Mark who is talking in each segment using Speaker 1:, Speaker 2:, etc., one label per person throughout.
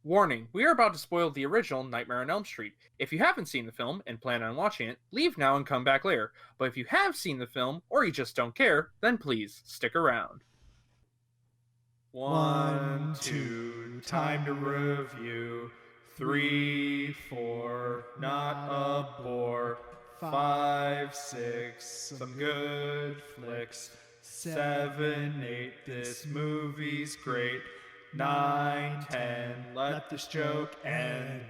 Speaker 1: Warning, we are about to spoil the original Nightmare on Elm Street. If you haven't seen the film and plan on watching it, leave now and come back later. But if you have seen the film, or you just don't care, then please stick around. One, two, time to review. Three, four, not a bore. Five, six, some good flicks. Seven, eight, this movie's great. Nine, ten, let this joke end.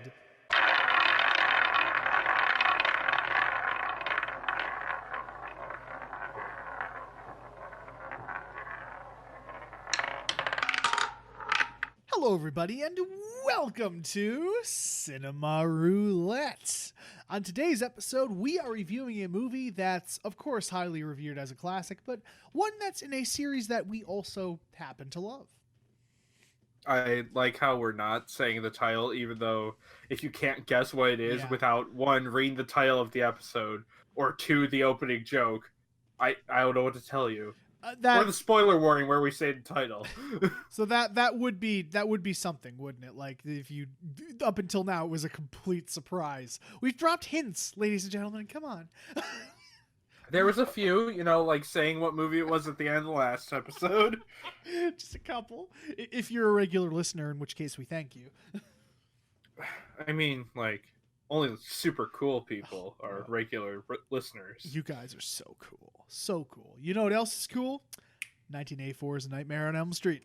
Speaker 2: Hello, everybody, and welcome to Cinema Roulette. On today's episode, we are reviewing a movie that's, of course, highly revered as a classic, but one that's in a series that we also happen to love.
Speaker 1: I like how we're not saying the title, even though if you can't guess what it is without one, reading the title of the episode, or two, the opening joke, I don't know what to tell you. Or the spoiler warning where we say the title.
Speaker 2: So that would be something, wouldn't it? Like if you up until now it was a complete surprise. We've dropped hints, ladies and gentlemen. Come on.
Speaker 1: There was a few, like saying what movie it was at the end of the last episode.
Speaker 2: Just a couple. If you're a regular listener, in which case we thank you.
Speaker 1: I mean, like, only super cool people are regular listeners.
Speaker 2: You guys are so cool. So cool. You know what else is cool? 1984's Nightmare on Elm Street.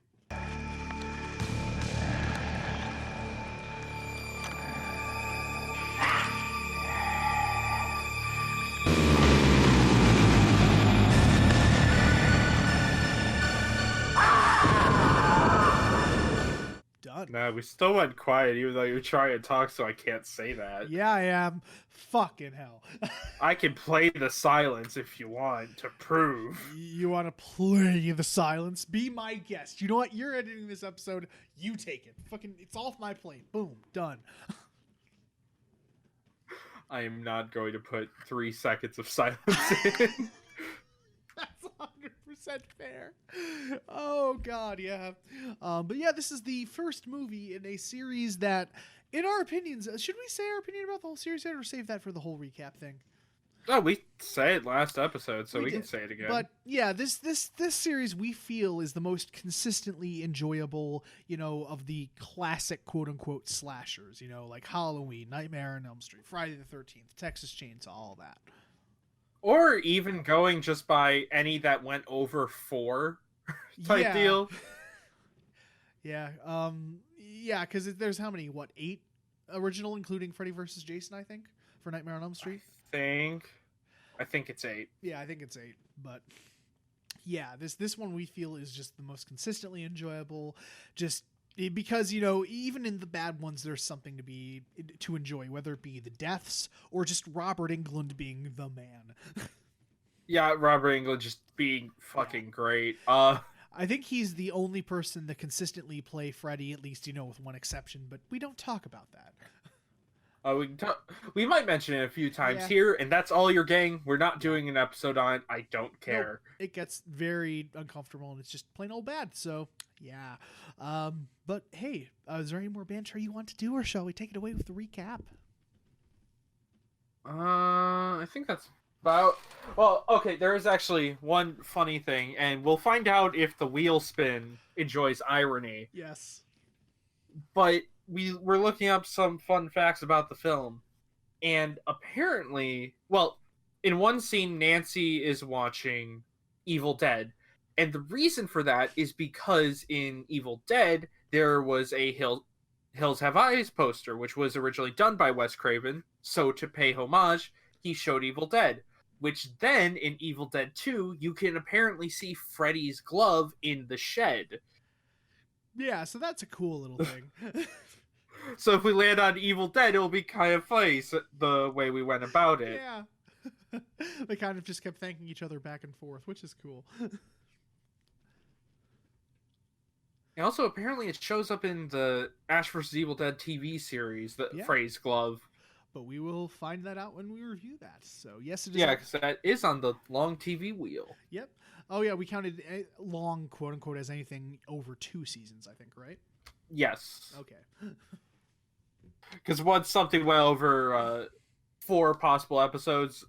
Speaker 2: Done.
Speaker 1: Nah, we still went quiet, even though you're trying to talk, so I can't say that.
Speaker 2: Yeah, I am. Fucking hell.
Speaker 1: I can play the silence if you want to prove.
Speaker 2: You want to play the silence? Be my guest. You know what? You're editing this episode. You take it. Fucking, it's off my plate. Boom. Done.
Speaker 1: I am not going to put 3 seconds of silence in.
Speaker 2: That's 100% fair. Oh God, yeah. But yeah, this is the first movie in a series that, in our opinions, should we say our opinion about the whole series yet, or save that for the whole recap thing?
Speaker 1: Oh, we said it last episode, so we can say it again.
Speaker 2: But yeah, this series we feel is the most consistently enjoyable, of the classic quote unquote slashers. Like Halloween, Nightmare on Elm Street, Friday the 13th, Texas Chainsaw, all that.
Speaker 1: Or even going just by any that went over 4 type deal.
Speaker 2: Yeah. Yeah, because there's how many? 8 original, including Freddy vs. Jason, I think, for Nightmare on Elm Street?
Speaker 1: I think it's 8.
Speaker 2: Yeah, I think it's 8. But yeah, this one we feel is just the most consistently enjoyable. Just because, even in the bad ones, there's something to enjoy, whether it be the deaths or just Robert Englund being the man.
Speaker 1: Yeah, Robert Englund just being fucking great.
Speaker 2: I think he's the only person that consistently play Freddy, at least, with one exception, but we don't talk about that.
Speaker 1: We might mention it a few times here, and that's all you're getting. We're not doing an episode on it. I don't care.
Speaker 2: Nope. It gets very uncomfortable, and it's just plain old bad, so yeah. But hey, is there any more banter you want to do, or shall we take it away with the recap?
Speaker 1: I think that's about... Well, okay, there is actually one funny thing, and we'll find out if the wheel spin enjoys irony.
Speaker 2: Yes.
Speaker 1: But we're looking up some fun facts about the film, and apparently, well, in one scene, Nancy is watching Evil Dead, and the reason for that is because in Evil Dead, there was a Hills Have Eyes poster, which was originally done by Wes Craven, so to pay homage, he showed Evil Dead, which then, in Evil Dead 2, you can apparently see Freddy's glove in the shed.
Speaker 2: Yeah, so that's a cool little thing.
Speaker 1: So if we land on Evil Dead, it'll be kind of funny, the way we went about it.
Speaker 2: Yeah. They kind of just kept thanking each other back and forth, which is cool.
Speaker 1: And also, apparently it shows up in the Ash vs. Evil Dead TV series, the phrase glove.
Speaker 2: But we will find that out when we review that. So, yes, it is.
Speaker 1: Yeah, because that is on the long TV wheel.
Speaker 2: Yep. Oh, yeah, we counted long, quote-unquote, as anything over 2 seasons, I think, right?
Speaker 1: Yes.
Speaker 2: Okay.
Speaker 1: Because once something went over 4 possible episodes,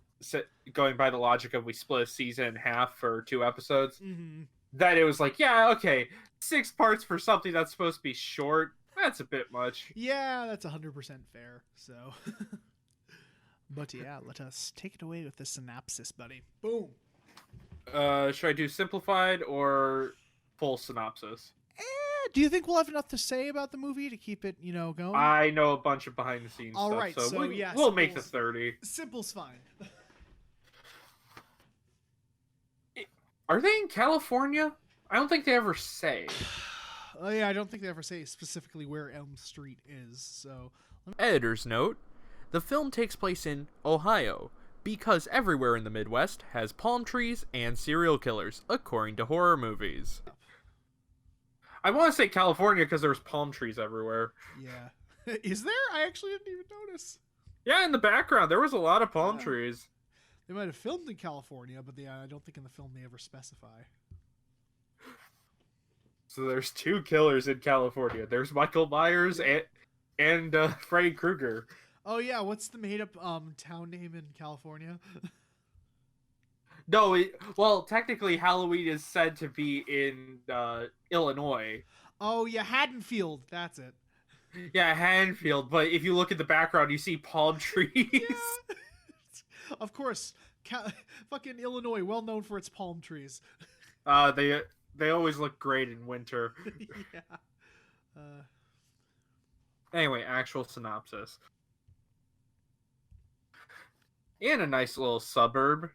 Speaker 1: going by the logic of we split a season in half for 2 episodes,
Speaker 2: Mm-hmm.
Speaker 1: then it was like, yeah, okay, 6 parts for something that's supposed to be short, that's a bit much.
Speaker 2: Yeah, that's 100% fair. So, but yeah, let us take it away with the synopsis, buddy. Boom.
Speaker 1: Should I do simplified or full synopsis?
Speaker 2: Do you think we'll have enough to say about the movie to keep it, going?
Speaker 1: I know a bunch of behind the scenes
Speaker 2: All
Speaker 1: stuff,
Speaker 2: right,
Speaker 1: so
Speaker 2: yeah,
Speaker 1: we'll make the 30.
Speaker 2: Simple's fine.
Speaker 1: Are they in California? I don't think they ever say.
Speaker 2: Oh yeah, I don't think they ever say specifically where Elm Street is. So,
Speaker 1: Editor's note: the film takes place in Ohio, because everywhere in the Midwest has palm trees and serial killers, according to horror movies. I want to say California because there's palm trees everywhere.
Speaker 2: Yeah. Is there? I actually didn't even notice.
Speaker 1: Yeah, in the background, there was a lot of palm trees.
Speaker 2: They might have filmed in California, but I don't think in the film they ever specify.
Speaker 1: So there's 2 killers in California. There's Michael Myers and Freddy Krueger.
Speaker 2: Oh yeah, what's the made-up town name in California?
Speaker 1: No, well, technically Halloween is said to be in Illinois.
Speaker 2: Oh yeah, Haddonfield. That's it.
Speaker 1: Yeah, Hanfield. But if you look at the background, you see palm trees.
Speaker 2: Yeah. Of course, fucking Illinois, well known for its palm trees.
Speaker 1: They always look great in winter.
Speaker 2: Yeah.
Speaker 1: Anyway, actual synopsis. In a nice little suburb.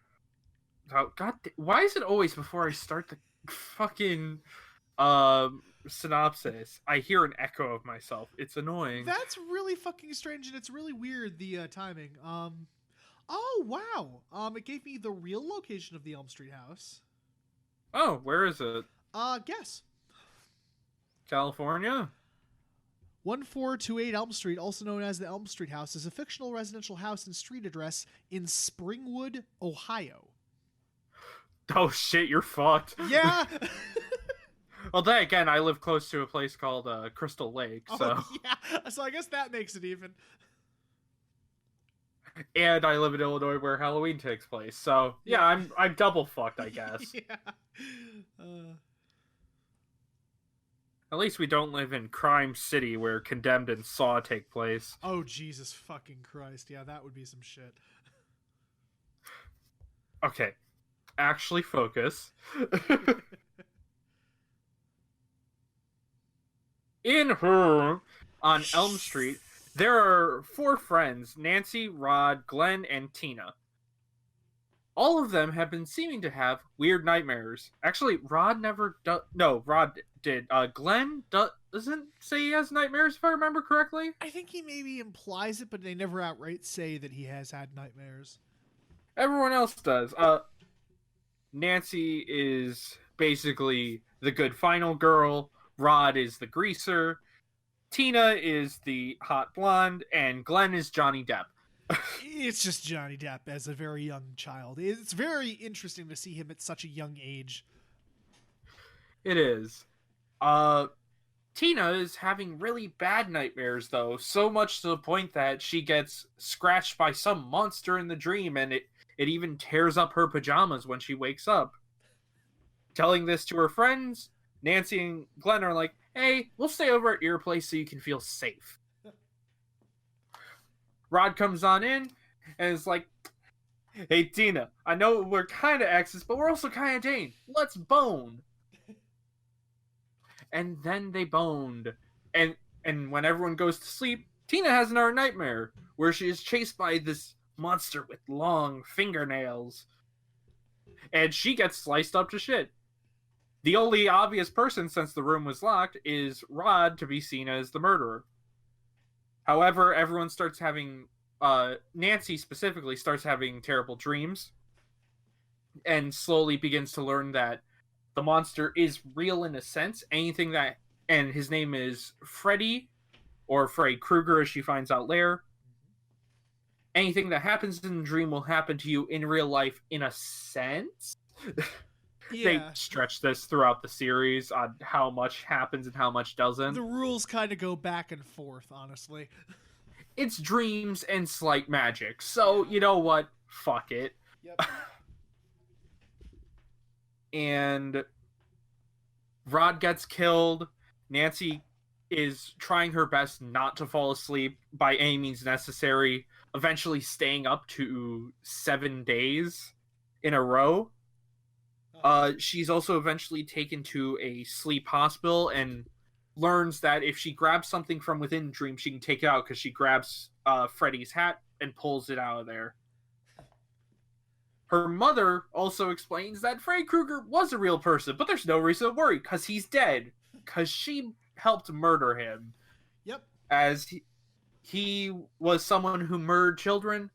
Speaker 1: Oh, God, why is it always before I start the fucking synopsis, I hear an echo of myself? It's annoying.
Speaker 2: That's really fucking strange, and it's really weird, the timing. Oh, wow. It gave me the real location of the Elm Street house.
Speaker 1: Oh, where is it?
Speaker 2: Guess.
Speaker 1: California?
Speaker 2: 1428 Elm Street, also known as the Elm Street House, is a fictional residential house and street address in Springwood, Ohio.
Speaker 1: Oh shit, you're fucked.
Speaker 2: Yeah.
Speaker 1: Well, then again, I live close to a place called Crystal Lake, so.
Speaker 2: Oh, yeah. So I guess that makes it even.
Speaker 1: And I live in Illinois where Halloween takes place, so yeah, I'm double fucked, I guess.
Speaker 2: Yeah.
Speaker 1: At least we don't live in Crime City where Condemned and Saw take place.
Speaker 2: Oh, Jesus fucking Christ. Yeah, that would be some shit.
Speaker 1: Okay. Actually focus. In her, on Elm Street, there are 4 friends, Nancy, Rod, Glenn, and Tina. All of them have been seeming to have weird nightmares. Actually, Rod never does. No, Rod did. Glenn doesn't say he has nightmares, if I remember correctly.
Speaker 2: I think he maybe implies it, but they never outright say that he has had nightmares.
Speaker 1: Everyone else does. Nancy is basically the good final girl. Rod is the greaser. Tina is the hot blonde, and Glenn is Johnny Depp.
Speaker 2: It's just Johnny Depp as a very young child. It's very interesting to see him at such a young age.
Speaker 1: It is. Tina is having really bad nightmares, though, so much to the point that she gets scratched by some monster in the dream, and it even tears up her pajamas when she wakes up. Telling this to her friends, Nancy and Glenn are like, hey, we'll stay over at your place so you can feel safe. Rod comes on in and is like, hey, Tina, I know we're kind of exes, but we're also kind of dating. Let's bone. And then they boned. And when everyone goes to sleep, Tina has another nightmare where she is chased by this monster with long fingernails. And she gets sliced up to shit. The only obvious person, since the room was locked, is Rod to be seen as the murderer. However, everyone starts having, Nancy specifically starts having terrible dreams and slowly begins to learn that the monster is real in a sense. Anything that, and his name is Freddy, or Freddy Krueger as she finds out later. Anything that happens in the dream will happen to you in real life in a sense. They
Speaker 2: Yeah.
Speaker 1: stretch this throughout the series on how much happens and how much doesn't.
Speaker 2: The rules kind of go back and forth, honestly.
Speaker 1: It's dreams and slight magic, so
Speaker 2: Yeah.
Speaker 1: you know what? Fuck it.
Speaker 2: Yep.
Speaker 1: And Rod gets killed. Nancy is trying her best not to fall asleep by any means necessary, eventually staying up to 7 days in a row. She's also eventually taken to a sleep hospital and learns that if she grabs something from within the dream, she can take it out because she grabs Freddy's hat and pulls it out of there. Her mother also explains that Freddy Krueger was a real person, but there's no reason to worry because he's dead. Because she helped murder him.
Speaker 2: Yep.
Speaker 1: As he was someone who murdered children,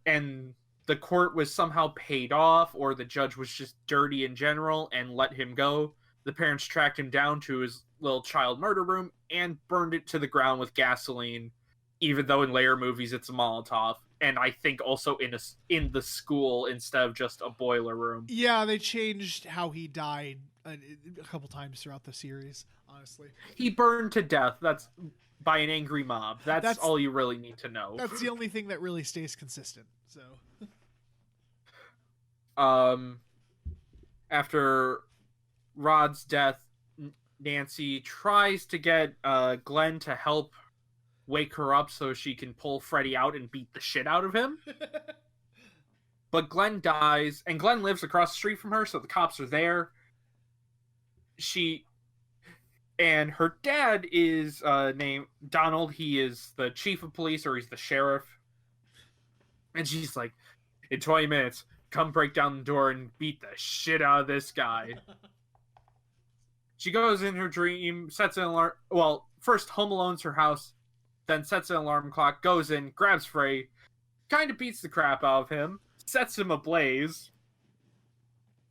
Speaker 1: and the court was somehow paid off, or the judge was just dirty in general and let him go. The parents tracked him down to his little child murder room and burned it to the ground with gasoline, even though in later movies it's a Molotov. And I think also in the school instead of just a boiler room.
Speaker 2: Yeah, they changed how he died a couple times throughout the series, honestly.
Speaker 1: He burned to death. That's by an angry mob. That's all you really need to know.
Speaker 2: That's the only thing that really stays consistent. So,
Speaker 1: after Rod's death, Nancy tries to get Glenn to help wake her up so she can pull Freddy out and beat the shit out of him. But Glenn dies, and Glenn lives across the street from her, so the cops are there. And her dad is named Donald. He is the chief of police, or he's the sheriff. And she's like, in 20 minutes, come break down the door and beat the shit out of this guy. She goes in her dream, sets an alarm. Well, first Home Alone's her house, then sets an alarm clock, goes in, grabs Frey, kind of beats the crap out of him, sets him ablaze.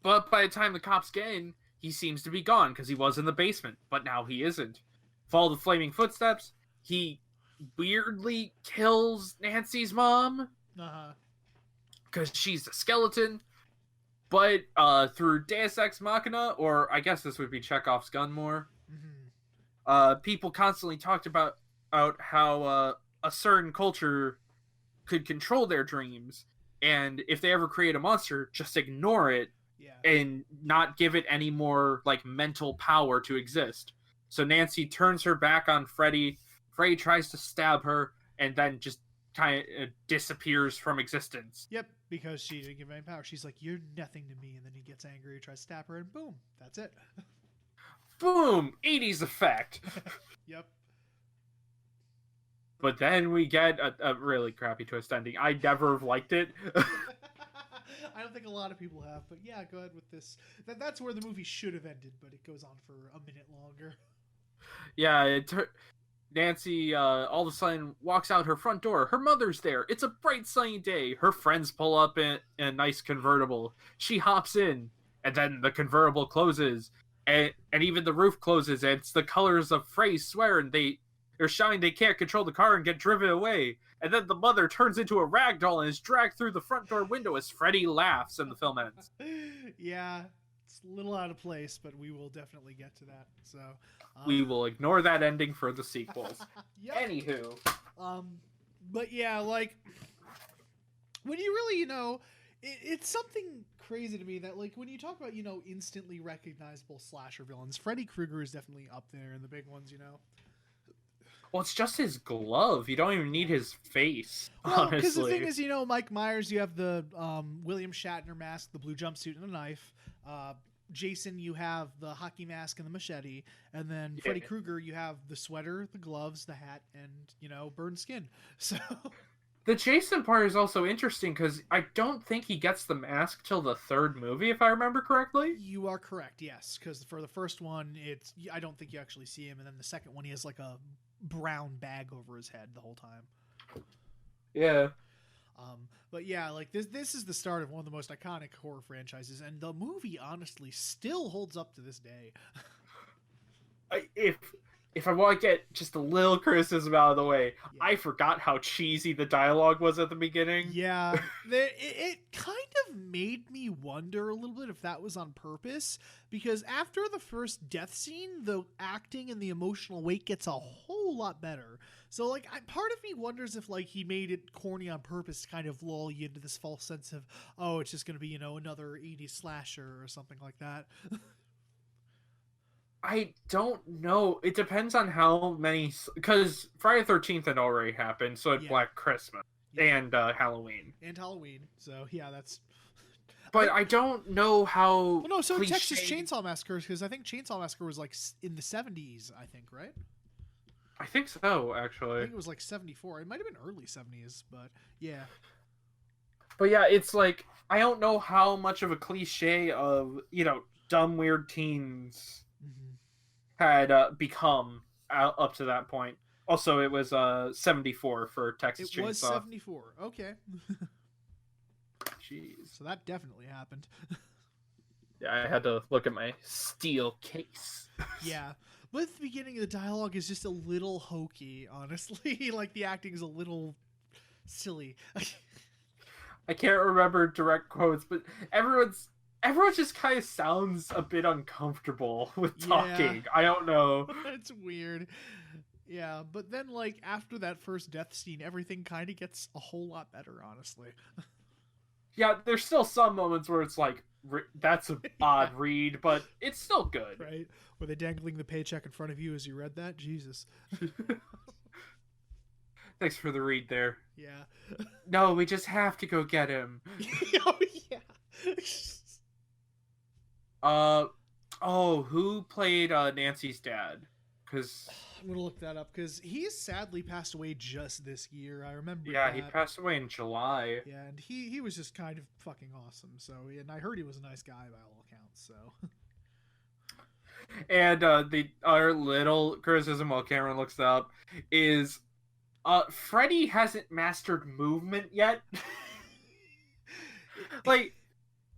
Speaker 1: But by the time the cops get in, he seems to be gone because he was in the basement, but now he isn't. Follow the flaming footsteps. He weirdly kills Nancy's mom because she's a skeleton. But through Deus Ex Machina, or I guess this would be Chekhov's gun more, people constantly talked about how a certain culture could control their dreams, and if they ever create a monster, just ignore it. And not give it any more like mental power to exist. So Nancy turns her back on Freddy. Freddy tries to stab her and then just kind of disappears from existence.
Speaker 2: Yep, because she didn't give him any power. She's like, "You're nothing to me," and then he gets angry, tries to stab her, and boom, that's it.
Speaker 1: Boom, 80s effect.
Speaker 2: Yep.
Speaker 1: But then we get a really crappy twist ending. I never have liked it.
Speaker 2: I don't think a lot of people have, but yeah, go ahead with this. That's where the movie should have ended, but it goes on for a minute longer.
Speaker 1: Yeah, Nancy all of a sudden walks out her front door. Her mother's there. It's a bright sunny day. Her friends pull up in a nice convertible. She hops in, and then the convertible closes, and even the roof closes, and it's the colors of Frey's swear, and they're shouting they can't control the car and get driven away. And then the mother turns into a ragdoll and is dragged through the front door window as Freddy laughs and the film ends.
Speaker 2: Yeah, it's a little out of place, but we will definitely get to that. So
Speaker 1: we will ignore that ending for the sequels.
Speaker 2: Yep.
Speaker 1: Anywho.
Speaker 2: But yeah, like, when you really, it's something crazy to me that, like, when you talk about, instantly recognizable slasher villains, Freddy Krueger is definitely up there in the big ones,
Speaker 1: Well, it's just his glove. You don't even need his face,
Speaker 2: well,
Speaker 1: honestly.
Speaker 2: Because the thing is, Mike Myers, you have the William Shatner mask, the blue jumpsuit, and the knife. Jason, you have the hockey mask and the machete. And then Freddy Krueger, you have the sweater, the gloves, the hat, and, burned skin. So...
Speaker 1: The Jason part is also interesting because I don't think he gets the mask till the third movie, if I remember correctly.
Speaker 2: You are correct, yes. Because for the first one, I don't think you actually see him. And then the second one, he has, like, a brown bag over his head the whole time.
Speaker 1: Yeah.
Speaker 2: But yeah, like this is the start of one of the most iconic horror franchises, and the movie honestly still holds up to this day.
Speaker 1: if I want to get just a little criticism out of the way,
Speaker 2: Yeah.
Speaker 1: I forgot how cheesy the dialogue was at the beginning.
Speaker 2: Yeah, it kind of made me wonder a little bit if that was on purpose, because after the first death scene, the acting and the emotional weight gets a whole lot better. So, like, part of me wonders if, like, he made it corny on purpose to kind of lull you into this false sense of, oh, it's just going to be, another 80s slasher or something like that.
Speaker 1: I don't know. It depends on how many, because Friday the 13th had already happened, so it
Speaker 2: Yeah.
Speaker 1: Black Christmas and Halloween.
Speaker 2: And Halloween. So, yeah, that's...
Speaker 1: But I don't know how.
Speaker 2: Well, no, so
Speaker 1: cliche...
Speaker 2: Texas Chainsaw Massacre, because I think Chainsaw Massacre was, like, in the 70s, I think, right?
Speaker 1: I think so,
Speaker 2: I
Speaker 1: actually.
Speaker 2: think it was, like, 74. It might have been early 70s, but, yeah.
Speaker 1: But yeah, it's like, I don't know how much of a cliche of, dumb, weird teens had become up to that point. Also, it was 74 for Texas Chainsaw.
Speaker 2: It was 74. Okay.
Speaker 1: Jeez.
Speaker 2: So that definitely happened.
Speaker 1: Yeah, I had to look at my steel case.
Speaker 2: Yeah. But the beginning of the dialogue is just a little hokey, honestly. Like, the acting is a little silly.
Speaker 1: I can't remember direct quotes, but everyone just kind of sounds a bit uncomfortable with talking.
Speaker 2: Yeah.
Speaker 1: I don't know.
Speaker 2: It's weird. Yeah, but then, like, after that first death scene, everything kind of gets a whole lot better, honestly.
Speaker 1: Yeah, there's still some moments where it's like, that's an odd read, but it's still good.
Speaker 2: Right? Were they dangling the paycheck in front of you as you read that? Jesus.
Speaker 1: Thanks for the read there.
Speaker 2: Yeah.
Speaker 1: No, we just have to go get him.
Speaker 2: Oh, yeah.
Speaker 1: Who played Nancy's dad? Because
Speaker 2: I'm gonna look that up because he sadly passed away just this year. I remember.
Speaker 1: yeah,
Speaker 2: that.
Speaker 1: he passed away in July.
Speaker 2: Yeah, and he was just kind of fucking awesome. So, and I heard he was a nice guy by all accounts. So.
Speaker 1: And the other little criticism while Cameron looks it up is, Freddy hasn't mastered movement yet. Like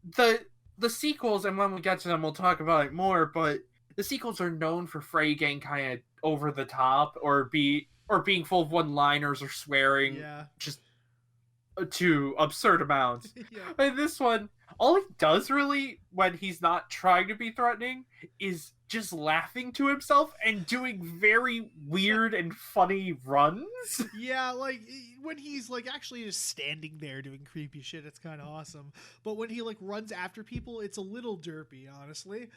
Speaker 1: the sequels, and when we get to them, we'll talk about it more. But the sequels are known for Freddy getting kind of over the top, or being full of one-liners or swearing, just to absurd amounts.
Speaker 2: Yeah.
Speaker 1: And this one, all he does really when he's not trying to be threatening is just laughing to himself and doing very weird and funny runs.
Speaker 2: Yeah, like when he's like actually just standing there doing creepy shit, it's kind of awesome. But when he like runs after people, it's a little derpy, honestly.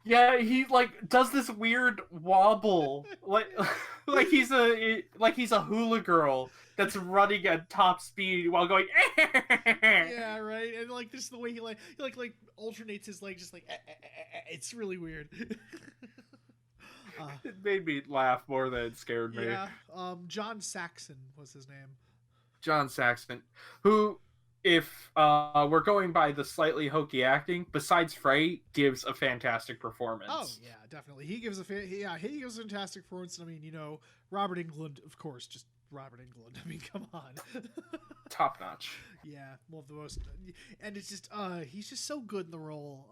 Speaker 1: Yeah, he like does this weird wobble, like he's a hula girl that's running at top speed while going.
Speaker 2: Yeah, right. And like this is the way he alternates his legs, just like it's really weird.
Speaker 1: It made me laugh more than it scared me.
Speaker 2: Yeah. John Saxon was his name.
Speaker 1: John Saxon, who, if we're going by the slightly hokey acting, besides Frey, gives a fantastic performance.
Speaker 2: Oh yeah, definitely. He gives a fantastic performance. I mean, Robert Englund, of course, just Robert Englund. I mean, come on.
Speaker 1: Top notch.
Speaker 2: Yeah, one of the most, and it's just he's just so good in the role.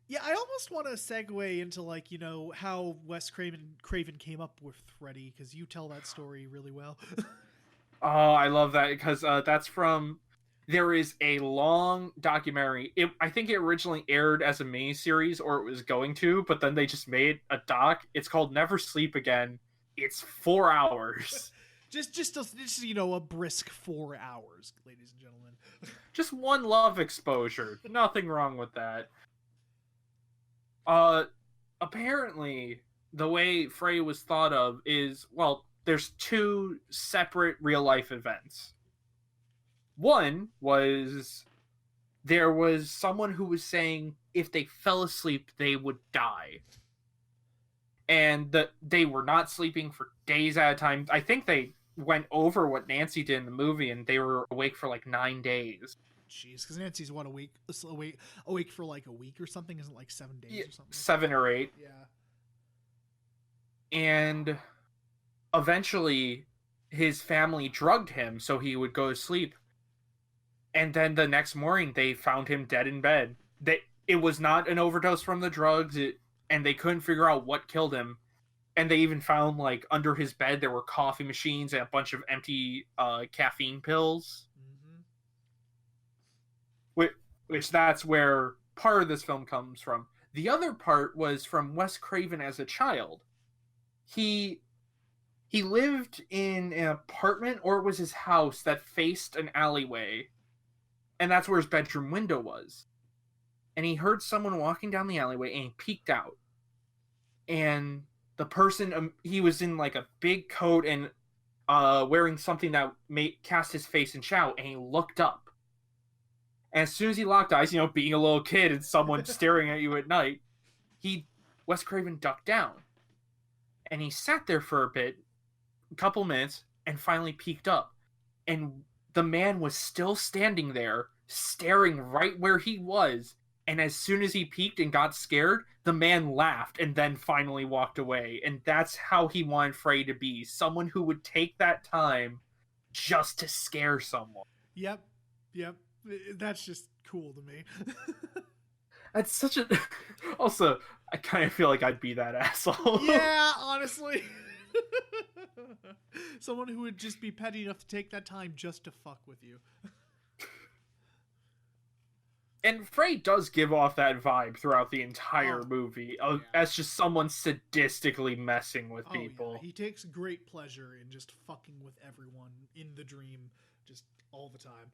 Speaker 2: Yeah, I almost want to segue into like how Wes Craven came up with Freddy, because you tell that story really well.
Speaker 1: Oh, I love that, because that's from. There is a long documentary. I think it originally aired as a miniseries, or it was going to, but then they just made a doc. It's called Never Sleep Again. It's 4 hours. just
Speaker 2: a brisk 4 hours, ladies and gentlemen.
Speaker 1: Just one love exposure. Nothing wrong with that. Apparently, the way Frey was thought of is, well, there's two separate real-life events. One was, there was someone who was saying if they fell asleep, they would die. And they were not sleeping for days at a time. I think they went over what Nancy did in the movie, and they were awake for like 9 days.
Speaker 2: Jeez, because Nancy's awake for like a week or something, isn't it like 7 days or something?
Speaker 1: 7 or 8.
Speaker 2: Yeah.
Speaker 1: And eventually his family drugged him so he would go to sleep. And then the next morning they found him dead in bed. It was not an overdose from the drugs. and they couldn't figure out what killed him. And they even found, like, under his bed there were coffee machines and a bunch of empty caffeine pills.
Speaker 2: Mm-hmm.
Speaker 1: Which that's where part of this film comes from. The other part was from Wes Craven as a child. He lived in an apartment, or it was his house, that faced an alleyway. And that's where his bedroom window was. And he heard someone walking down the alleyway, and he peeked out. And the person, he was in like a big coat and wearing something that cast his face in shadow, and he looked up. And as soon as he locked eyes, being a little kid and someone staring at you at night, Wes Craven ducked down. And he sat there for a couple minutes, and finally peeked up. And the man was still standing there, staring right where he was. And as soon as he peeked and got scared, the man laughed and then finally walked away. And that's how he wanted Freddy to be. Someone who would take that time just to scare someone.
Speaker 2: Yep. That's just cool to me.
Speaker 1: That's such a... Also, I kind of feel like I'd be that asshole.
Speaker 2: Yeah, honestly. Someone who would just be petty enough to take that time just to fuck with you.
Speaker 1: And Frey does give off that vibe throughout the entire movie. As just someone sadistically messing with people.
Speaker 2: Yeah. He takes great pleasure in just fucking with everyone in the dream just all the time.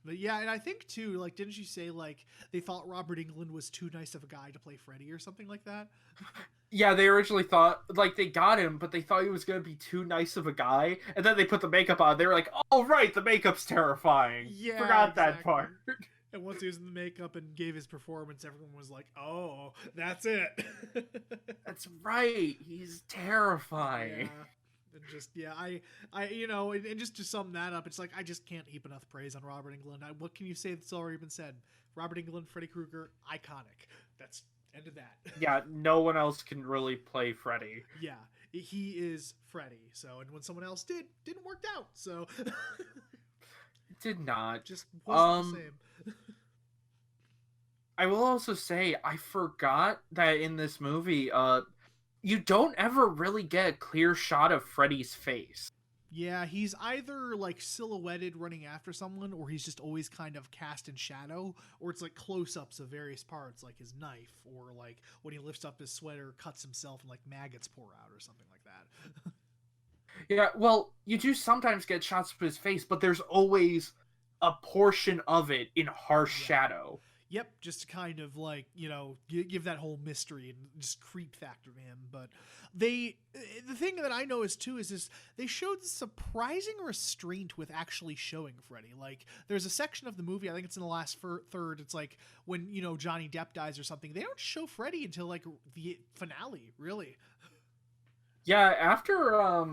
Speaker 2: But yeah, and I think too, like, didn't you say, like, they thought Robert Englund was too nice of a guy to play Freddy or something like that?
Speaker 1: Yeah, they originally thought, like, they got him, but they thought he was going to be too nice of a guy. And then they put the makeup on. They were like, oh, right, the makeup's terrifying.
Speaker 2: Yeah,
Speaker 1: Forgot that part.
Speaker 2: And once he was in the makeup and gave his performance, everyone was like, oh, that's it.
Speaker 1: That's right. He's terrifying.
Speaker 2: Yeah. And just, and just to sum that up, it's like, I just can't heap enough praise on Robert Englund. What can you say that's already been said? Robert Englund, Freddy Krueger, iconic. That's end of that.
Speaker 1: Yeah, no one else can really play Freddy.
Speaker 2: Yeah, he is Freddy. So, and when someone else didn't work out. So,
Speaker 1: it did not.
Speaker 2: Just wasn't the same.
Speaker 1: I will also say, I forgot that in this movie, you don't ever really get a clear shot of Freddy's face.
Speaker 2: Yeah, he's either like silhouetted running after someone, or he's just always kind of cast in shadow, or it's like close-ups of various parts, like his knife, or like when he lifts up his sweater, cuts himself, and like maggots pour out, or something like that.
Speaker 1: Yeah, well, you do sometimes get shots of his face, but there's always a portion of it in harsh shadow.
Speaker 2: Yep, just to kind of like, give that whole mystery and just creep factor to him. But the thing that I noticed too is they showed surprising restraint with actually showing Freddy. Like, there's a section of the movie, I think it's in the last third, it's like when, Johnny Depp dies or something, they don't show Freddy until like the finale, really.
Speaker 1: Yeah, after, I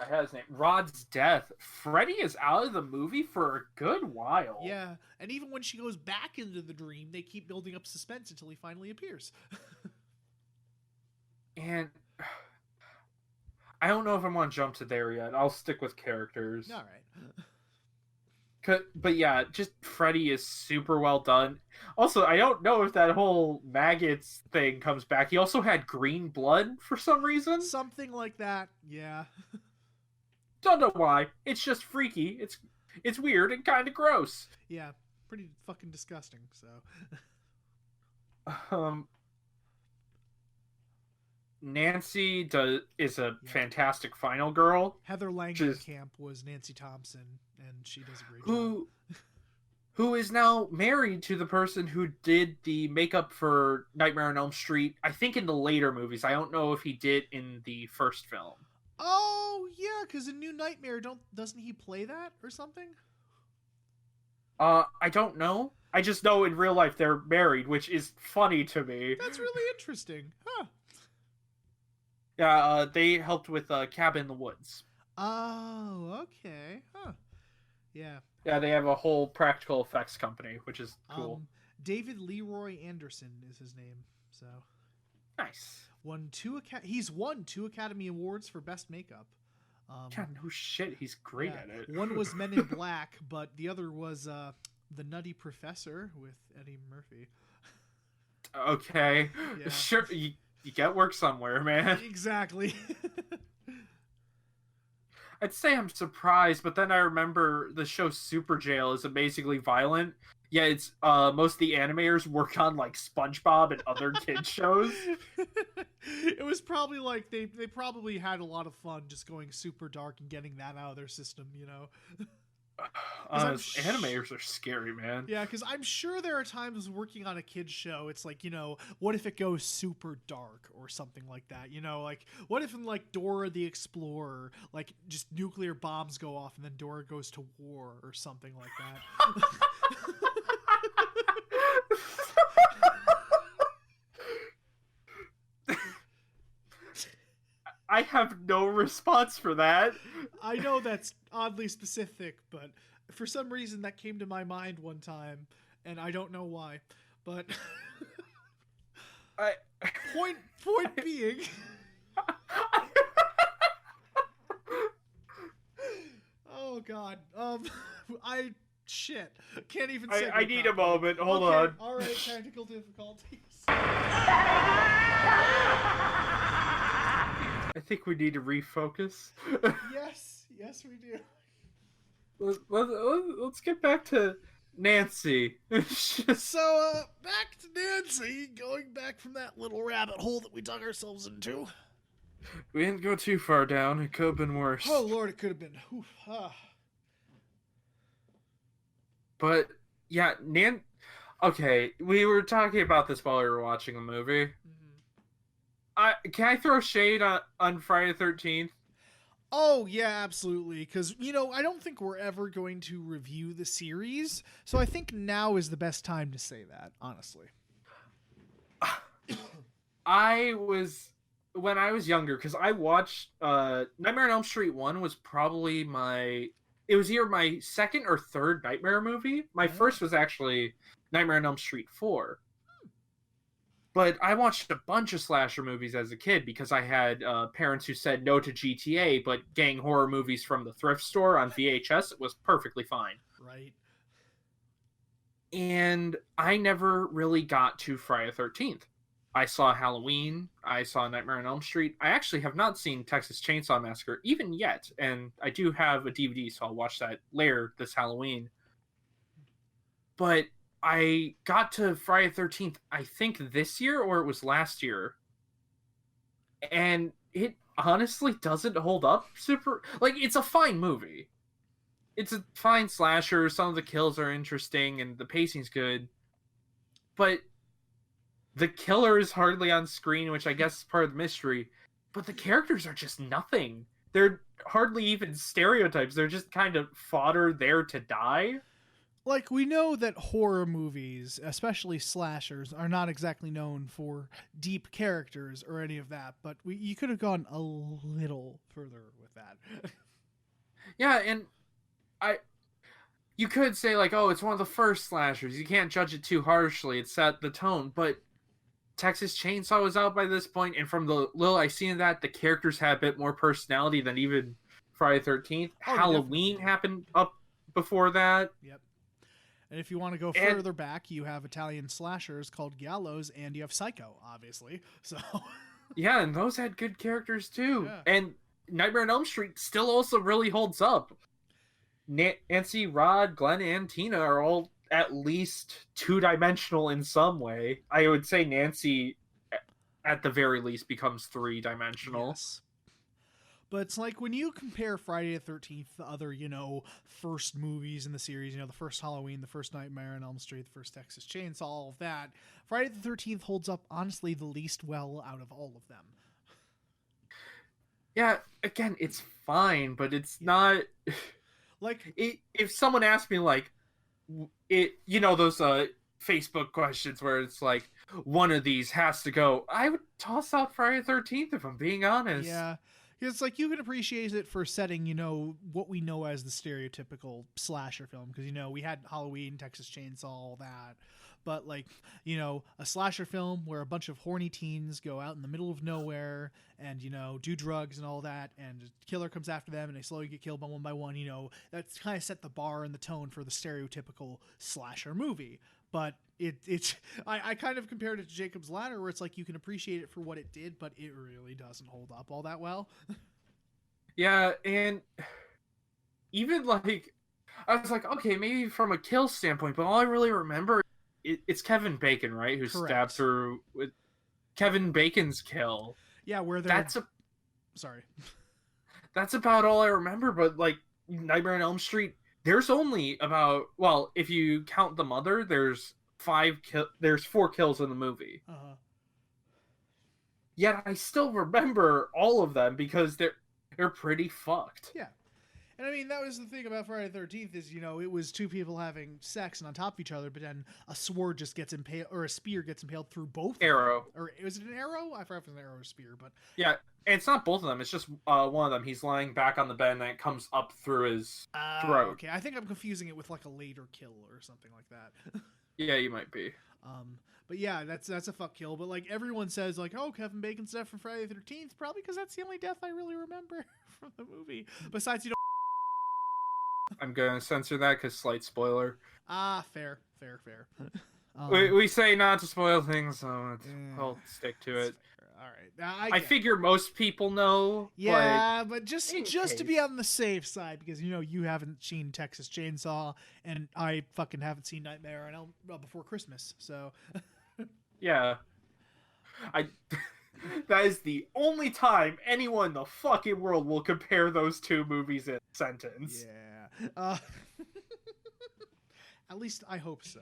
Speaker 1: had his name, Rod's death, Freddy is out of the movie for a good while.
Speaker 2: Yeah, and even when she goes back into the dream, they keep building up suspense until he finally appears.
Speaker 1: And I don't know if I want to jump to there yet. I'll stick with characters.
Speaker 2: All right.
Speaker 1: But yeah, just Freddy is super well done. Also, I don't know if that whole maggots thing comes back. He also had green blood for some reason.
Speaker 2: Something like that, yeah.
Speaker 1: Don't know why. It's just freaky. It's weird and kind of gross.
Speaker 2: Yeah, pretty fucking disgusting, so.
Speaker 1: Nancy is a fantastic final girl.
Speaker 2: Heather Langenkamp was Nancy Thompson, and she does a great job.
Speaker 1: Who is now married to the person who did the makeup for Nightmare on Elm Street, I think in the later movies. I don't know if he did in the first film.
Speaker 2: Oh, yeah, because in New Nightmare, doesn't he play that or something?
Speaker 1: I don't know. I just know in real life they're married, which is funny to me.
Speaker 2: That's really interesting. Huh.
Speaker 1: Yeah, they helped with Cabin in the Woods.
Speaker 2: Oh, okay. Huh. Yeah.
Speaker 1: Yeah, they have a whole practical effects company, which is cool.
Speaker 2: David Leroy Anderson is his name. So
Speaker 1: nice.
Speaker 2: He's won 2 Academy Awards for Best Makeup.
Speaker 1: Yeah, no shit. He's great at it.
Speaker 2: One was Men in Black, but the other was The Nutty Professor with Eddie Murphy.
Speaker 1: Okay,
Speaker 2: Yeah.
Speaker 1: sure. You get work somewhere, man.
Speaker 2: Exactly.
Speaker 1: I'd say I'm surprised, but then I remember the show Super Jail is amazingly violent. Yeah, it's most of the animators work on like SpongeBob and other kid shows.
Speaker 2: It was probably like they probably had a lot of fun just going super dark and getting that out of their system, you know.
Speaker 1: Animators are scary, man.
Speaker 2: Yeah, because I'm sure there are times working on a kid's show, it's like, you know, what if it goes super dark or something like that? You know, like, what if in, like, Dora the Explorer, like, just nuclear bombs go off and then Dora goes to war or something like that?
Speaker 1: I have no response for that.
Speaker 2: I know that's oddly specific, but for some reason that came to my mind one time, and I don't know why. But
Speaker 1: I
Speaker 2: point being, oh god, I shit can't even say.
Speaker 1: I need a moment. Hold
Speaker 2: okay,
Speaker 1: on.
Speaker 2: All right, technical difficulties.
Speaker 1: I think we need to refocus.
Speaker 2: Yes, we do.
Speaker 1: Let's get back to Nancy.
Speaker 2: So, back to Nancy, going back from that little rabbit hole that we dug ourselves into.
Speaker 1: We didn't go too far down. It could have been worse.
Speaker 2: Oh, Lord, it could have been. Oof,
Speaker 1: But, yeah, Okay, we were talking about this while we were watching the movie. Can I throw shade on Friday the 13th?
Speaker 2: Oh, yeah, absolutely. Because, you know, I don't think we're ever going to review the series. So I think now is the best time to say that, honestly.
Speaker 1: When I was younger, because I watched Nightmare on Elm Street 1 was probably it was either my second or third Nightmare movie. My first was actually Nightmare on Elm Street 4. But I watched a bunch of slasher movies as a kid because I had parents who said no to GTA, but gang horror movies from the thrift store on VHS was perfectly fine.
Speaker 2: Right.
Speaker 1: And I never really got to Friday the 13th. I saw Halloween. I saw Nightmare on Elm Street. I actually have not seen Texas Chainsaw Massacre even yet, and I do have a DVD, so I'll watch that later this Halloween. But I got to Friday the 13th, I think this year or it was last year. And it honestly doesn't hold up super. Like, it's a fine movie. It's a fine slasher. Some of the kills are interesting and the pacing's good. But the killer is hardly on screen, which I guess is part of the mystery. But the characters are just nothing. They're hardly even stereotypes. They're just kind of fodder there to die.
Speaker 2: Like, we know that horror movies, especially slashers, are not exactly known for deep characters or any of that, but you could have gone a little further with that.
Speaker 1: Yeah, and you could say, like, oh, it's one of the first slashers. You can't judge it too harshly. It set the tone, but Texas Chainsaw was out by this point, and from the little I've seen of that, the characters have a bit more personality than even Friday the 13th.
Speaker 2: Oh,
Speaker 1: Halloween happened up before that.
Speaker 2: Yep. And if you want to go further back, you have Italian slashers called Gallows, and you have Psycho, obviously. So
Speaker 1: yeah, and those had good characters too.
Speaker 2: Yeah.
Speaker 1: And Nightmare on Elm Street still also really holds up. Nancy, Rod, Glenn, and Tina are all at least two-dimensional in some way. I would say Nancy, at the very least, becomes three-dimensional.
Speaker 2: Yes. But it's like when you compare Friday the 13th to other, you know, first movies in the series, you know, the first Halloween, the first Nightmare on Elm Street, the first Texas Chainsaw, all of that, Friday the 13th holds up, honestly, the least well out of all of them.
Speaker 1: Yeah, again, it's fine, but it's not...
Speaker 2: Like,
Speaker 1: if someone asked me, like, you know, those Facebook questions where it's like, one of these has to go, I would toss out Friday the 13th if I'm being honest.
Speaker 2: Yeah. It's like you can appreciate it for setting, you know, what we know as the stereotypical slasher film. Because, you know, we had Halloween, Texas Chainsaw, all that. But, like, you know, a slasher film where a bunch of horny teens go out in the middle of nowhere and, you know, do drugs and all that. And a killer comes after them and they slowly get killed by one. You know, that's kind of set the bar and the tone for the stereotypical slasher movie. But it's I kind of compared it to Jacob's Ladder, where it's like you can appreciate it for what it did, but it really doesn't hold up all that well.
Speaker 1: Yeah, and even like I was like, okay, maybe from a kill standpoint, but all I really remember it's Kevin Bacon, right? Who
Speaker 2: Correct.
Speaker 1: stabbed through with Kevin Bacon's kill.
Speaker 2: Yeah, where they're sorry.
Speaker 1: That's about all I remember, but like Nightmare on Elm Street, there's only about, well, if you count the mother, there's 4 kills in the movie.
Speaker 2: Uh-huh.
Speaker 1: Yet I still remember all of them because they're pretty fucked.
Speaker 2: Yeah. And I mean, that was the thing about Friday the 13th is, you know, it was 2 people having sex and on top of each other, but then a sword just gets impaled, or a spear gets impaled through both.
Speaker 1: Arrow.
Speaker 2: Or was it an arrow? I forgot if it was an arrow or a spear, but...
Speaker 1: Yeah, and it's not both of them. It's just one of them. He's lying back on the bed and it comes up through his throat.
Speaker 2: Okay, I think I'm confusing it with like a later kill or something like that.
Speaker 1: Yeah, you might be.
Speaker 2: But yeah, that's a fuck kill. But like everyone says, like, oh, Kevin Bacon's death from Friday the 13th, probably because that's the only death I really remember from the movie. Besides, you know.
Speaker 1: I'm gonna censor that because slight spoiler.
Speaker 2: Fair.
Speaker 1: We say not to spoil things, so I'll stick to it.
Speaker 2: All right,
Speaker 1: I figure most people know.
Speaker 2: Yeah, but just to be on the safe side, because you know you haven't seen Texas Chainsaw, and I fucking haven't seen Nightmare on Elm Before Christmas, so.
Speaker 1: Yeah, that is the only time anyone in the fucking world will compare those 2 movies in a sentence.
Speaker 2: Yeah. At least I hope so.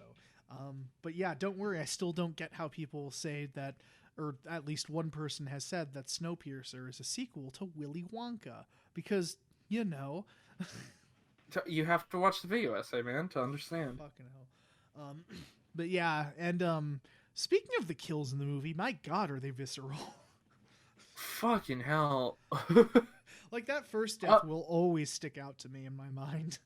Speaker 2: But yeah, don't worry. I still don't get how people say that, or at least one person has said that Snowpiercer is a sequel to Willy Wonka. Because, you know.
Speaker 1: You have to watch the video essay, man, to understand.
Speaker 2: Fucking hell. But yeah, and speaking of the kills in the movie, my god, are they visceral.
Speaker 1: Fucking hell.
Speaker 2: Like, that first death will always stick out to me in my mind.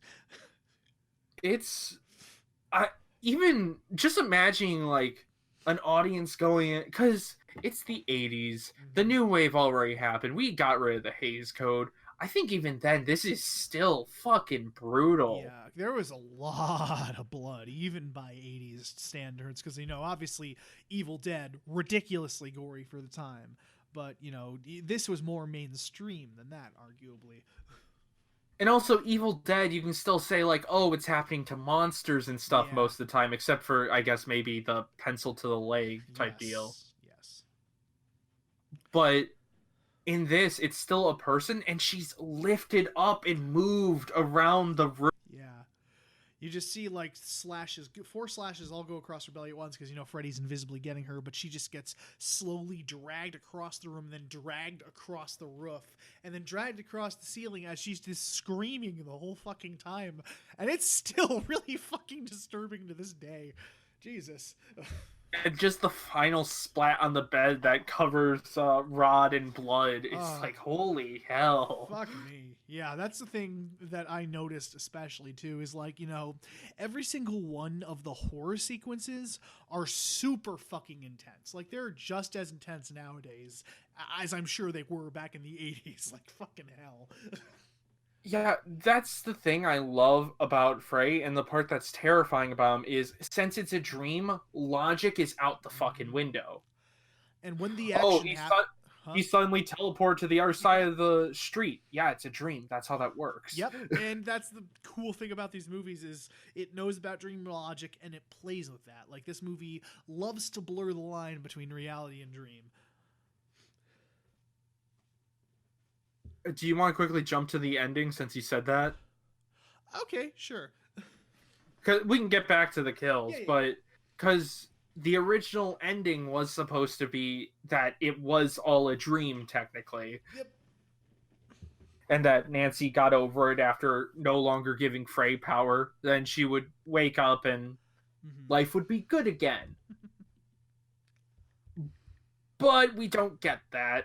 Speaker 1: Even just imagining, like, an audience going in, because it's the 80s, the new wave already happened, we got rid of the Hays Code. I think even then, this is still fucking brutal.
Speaker 2: Yeah, there was a lot of blood, even by 80s standards, because, you know, obviously Evil Dead, ridiculously gory for the time. But, you know, this was more mainstream than that, arguably.
Speaker 1: And also, Evil Dead, you can still say, like, oh, it's happening to monsters and stuff most of the time, except for, I guess, maybe the pencil to the leg type deal.
Speaker 2: Yes.
Speaker 1: But in this, it's still a person, and she's lifted up and moved around the room.
Speaker 2: Yeah. You just see, like, 4 slashes all go across her belly at once because, you know, Freddy's invisibly getting her, but she just gets slowly dragged across the room, then dragged across the roof, and then dragged across the ceiling as she's just screaming the whole fucking time. And it's still really fucking disturbing to this day. Jesus.
Speaker 1: And just the final splat on the bed that covers Rod in blood. It's like, holy hell.
Speaker 2: Fuck me. Yeah, that's the thing that I noticed especially, too, is like, you know, every single one of the horror sequences are super fucking intense. Like, they're just as intense nowadays as I'm sure they were back in the 80s. Like, fucking hell.
Speaker 1: Yeah, that's the thing I love about Frey, and the part that's terrifying about him is, since it's a dream, logic is out the fucking window.
Speaker 2: And when the action
Speaker 1: he suddenly teleported to the other side of the street. Yeah, it's a dream. That's how that works.
Speaker 2: Yep, and that's the cool thing about these movies is it knows about dream logic, and it plays with that. Like, this movie loves to blur the line between reality and dream.
Speaker 1: Do you want to quickly jump to the ending since you said that?
Speaker 2: Okay, sure.
Speaker 1: Cause we can get back to the kills,
Speaker 2: yeah.
Speaker 1: But because the original ending was supposed to be that it was all a dream, technically.
Speaker 2: Yep.
Speaker 1: And that Nancy got over it after no longer giving Frey power. Then she would wake up and life would be good again. But we don't get that.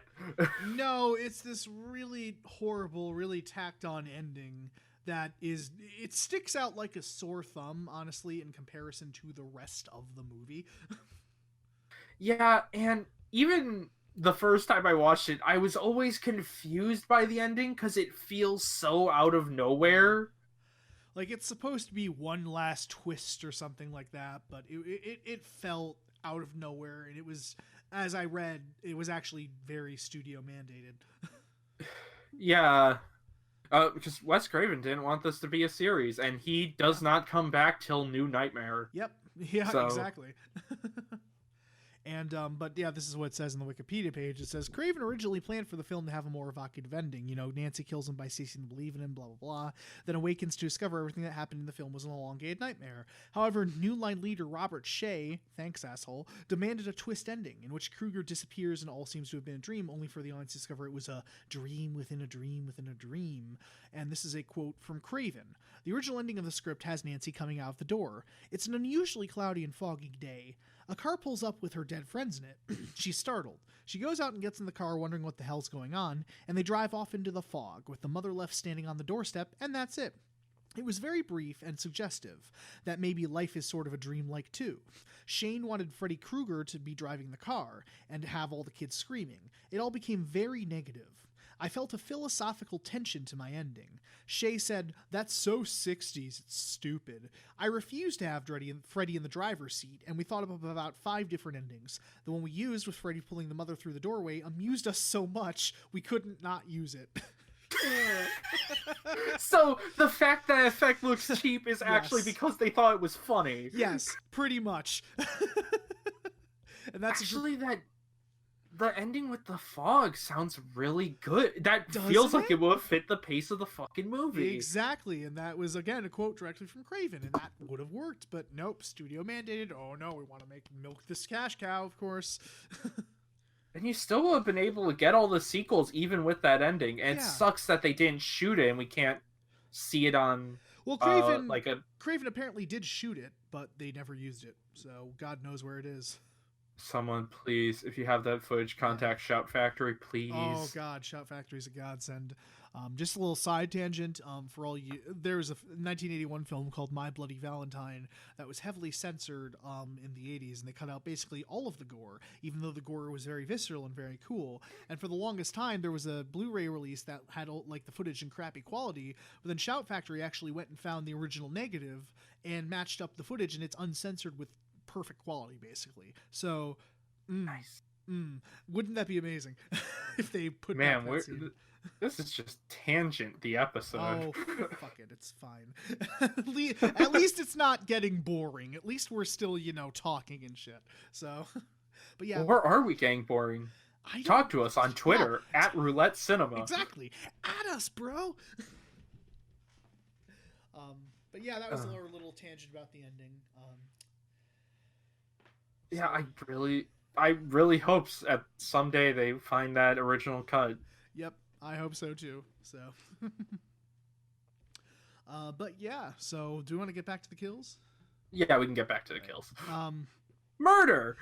Speaker 2: No, it's this really horrible, really tacked on ending that it sticks out like a sore thumb, honestly, in comparison to the rest of the movie.
Speaker 1: Yeah, and even the first time I watched it, I was always confused by the ending because it feels so out of nowhere.
Speaker 2: Like, it's supposed to be one last twist or something like that, but it felt out of nowhere, and it was, as I read, it was actually very studio mandated.
Speaker 1: Yeah. Because Wes Craven didn't want this to be a series, and he does not come back till New Nightmare.
Speaker 2: Yep. Yeah,
Speaker 1: So...
Speaker 2: exactly. And, but yeah, this is what it says on the Wikipedia page. It says, Craven originally planned for the film to have a more evocative ending. You know, Nancy kills him by ceasing to believe in him, blah, blah, blah. Then awakens to discover everything that happened in the film was an elongated nightmare. However, New Line leader Robert Shea, thanks asshole, demanded a twist ending in which Krueger disappears and all seems to have been a dream, only for the audience to discover it was a dream within a dream within a dream. And this is a quote from Craven. The original ending of the script has Nancy coming out of the door. It's an unusually cloudy and foggy day. A car pulls up with her dead friends in it. She's startled. She goes out and gets in the car wondering what the hell's going on, and they drive off into the fog, with the mother left standing on the doorstep, and that's it. It was very brief and suggestive that maybe life is sort of a dream like too. Shane wanted Freddy Krueger to be driving the car, and to have all the kids screaming. It all became very negative. I felt a philosophical tension to my ending. Shay said, "That's so 60s, it's stupid." I refused to have Freddy in the driver's seat, and we thought of about 5 different endings. The one we used with Freddy pulling the mother through the doorway amused us so much we couldn't not use it.
Speaker 1: So the fact that effect looks cheap is actually
Speaker 2: Yes.
Speaker 1: because they thought it was funny.
Speaker 2: Yes, pretty much. And that's
Speaker 1: Actually, the ending with the fog sounds really good. That
Speaker 2: Doesn't
Speaker 1: feels like
Speaker 2: it?
Speaker 1: it would fit the pace of the fucking movie.
Speaker 2: Exactly, and that was, again, a quote directly from Craven, and that would have worked, but nope, studio mandated, oh no, we want to milk this cash cow, of course.
Speaker 1: And you still would have been able to get all the sequels even with that ending. And
Speaker 2: Yeah.
Speaker 1: it sucks that they didn't shoot it and we can't see it on
Speaker 2: Well, Craven,
Speaker 1: like
Speaker 2: Craven apparently did shoot it, but they never used it, so God knows where it is.
Speaker 1: someone please, if you have that footage, contact Shout Factory, please.
Speaker 2: Oh God, Shout Factory's a godsend. Just a little side tangent. For all you, there was a 1981 film called My Bloody Valentine that was heavily censored in the 80s, and they cut out basically all of the gore, even though the gore was very visceral and very cool. And for the longest time, there was a Blu-ray release that had like the footage in crappy quality, but then Shout Factory actually went and found the original negative and matched up the footage, and it's uncensored with perfect quality, basically. So,
Speaker 1: Nice.
Speaker 2: wouldn't that be amazing if they put
Speaker 1: Man,
Speaker 2: back that scene?
Speaker 1: this is just tangent the episode.
Speaker 2: Oh, fuck it, it's fine. At least it's not getting boring. At least we're still, talking and shit. So, but yeah,
Speaker 1: Or are we getting boring?
Speaker 2: I don't-
Speaker 1: Talk to us on Twitter at Roulette Cinema.
Speaker 2: Exactly, at us, bro. But yeah, that was a little tangent about the ending.
Speaker 1: Yeah, I really hope that someday they find that original cut.
Speaker 2: Yep, I hope so too. So, but yeah, so do you want to get back to the kills?
Speaker 1: Yeah, we can get back to the kills.
Speaker 2: Um,
Speaker 1: Murder.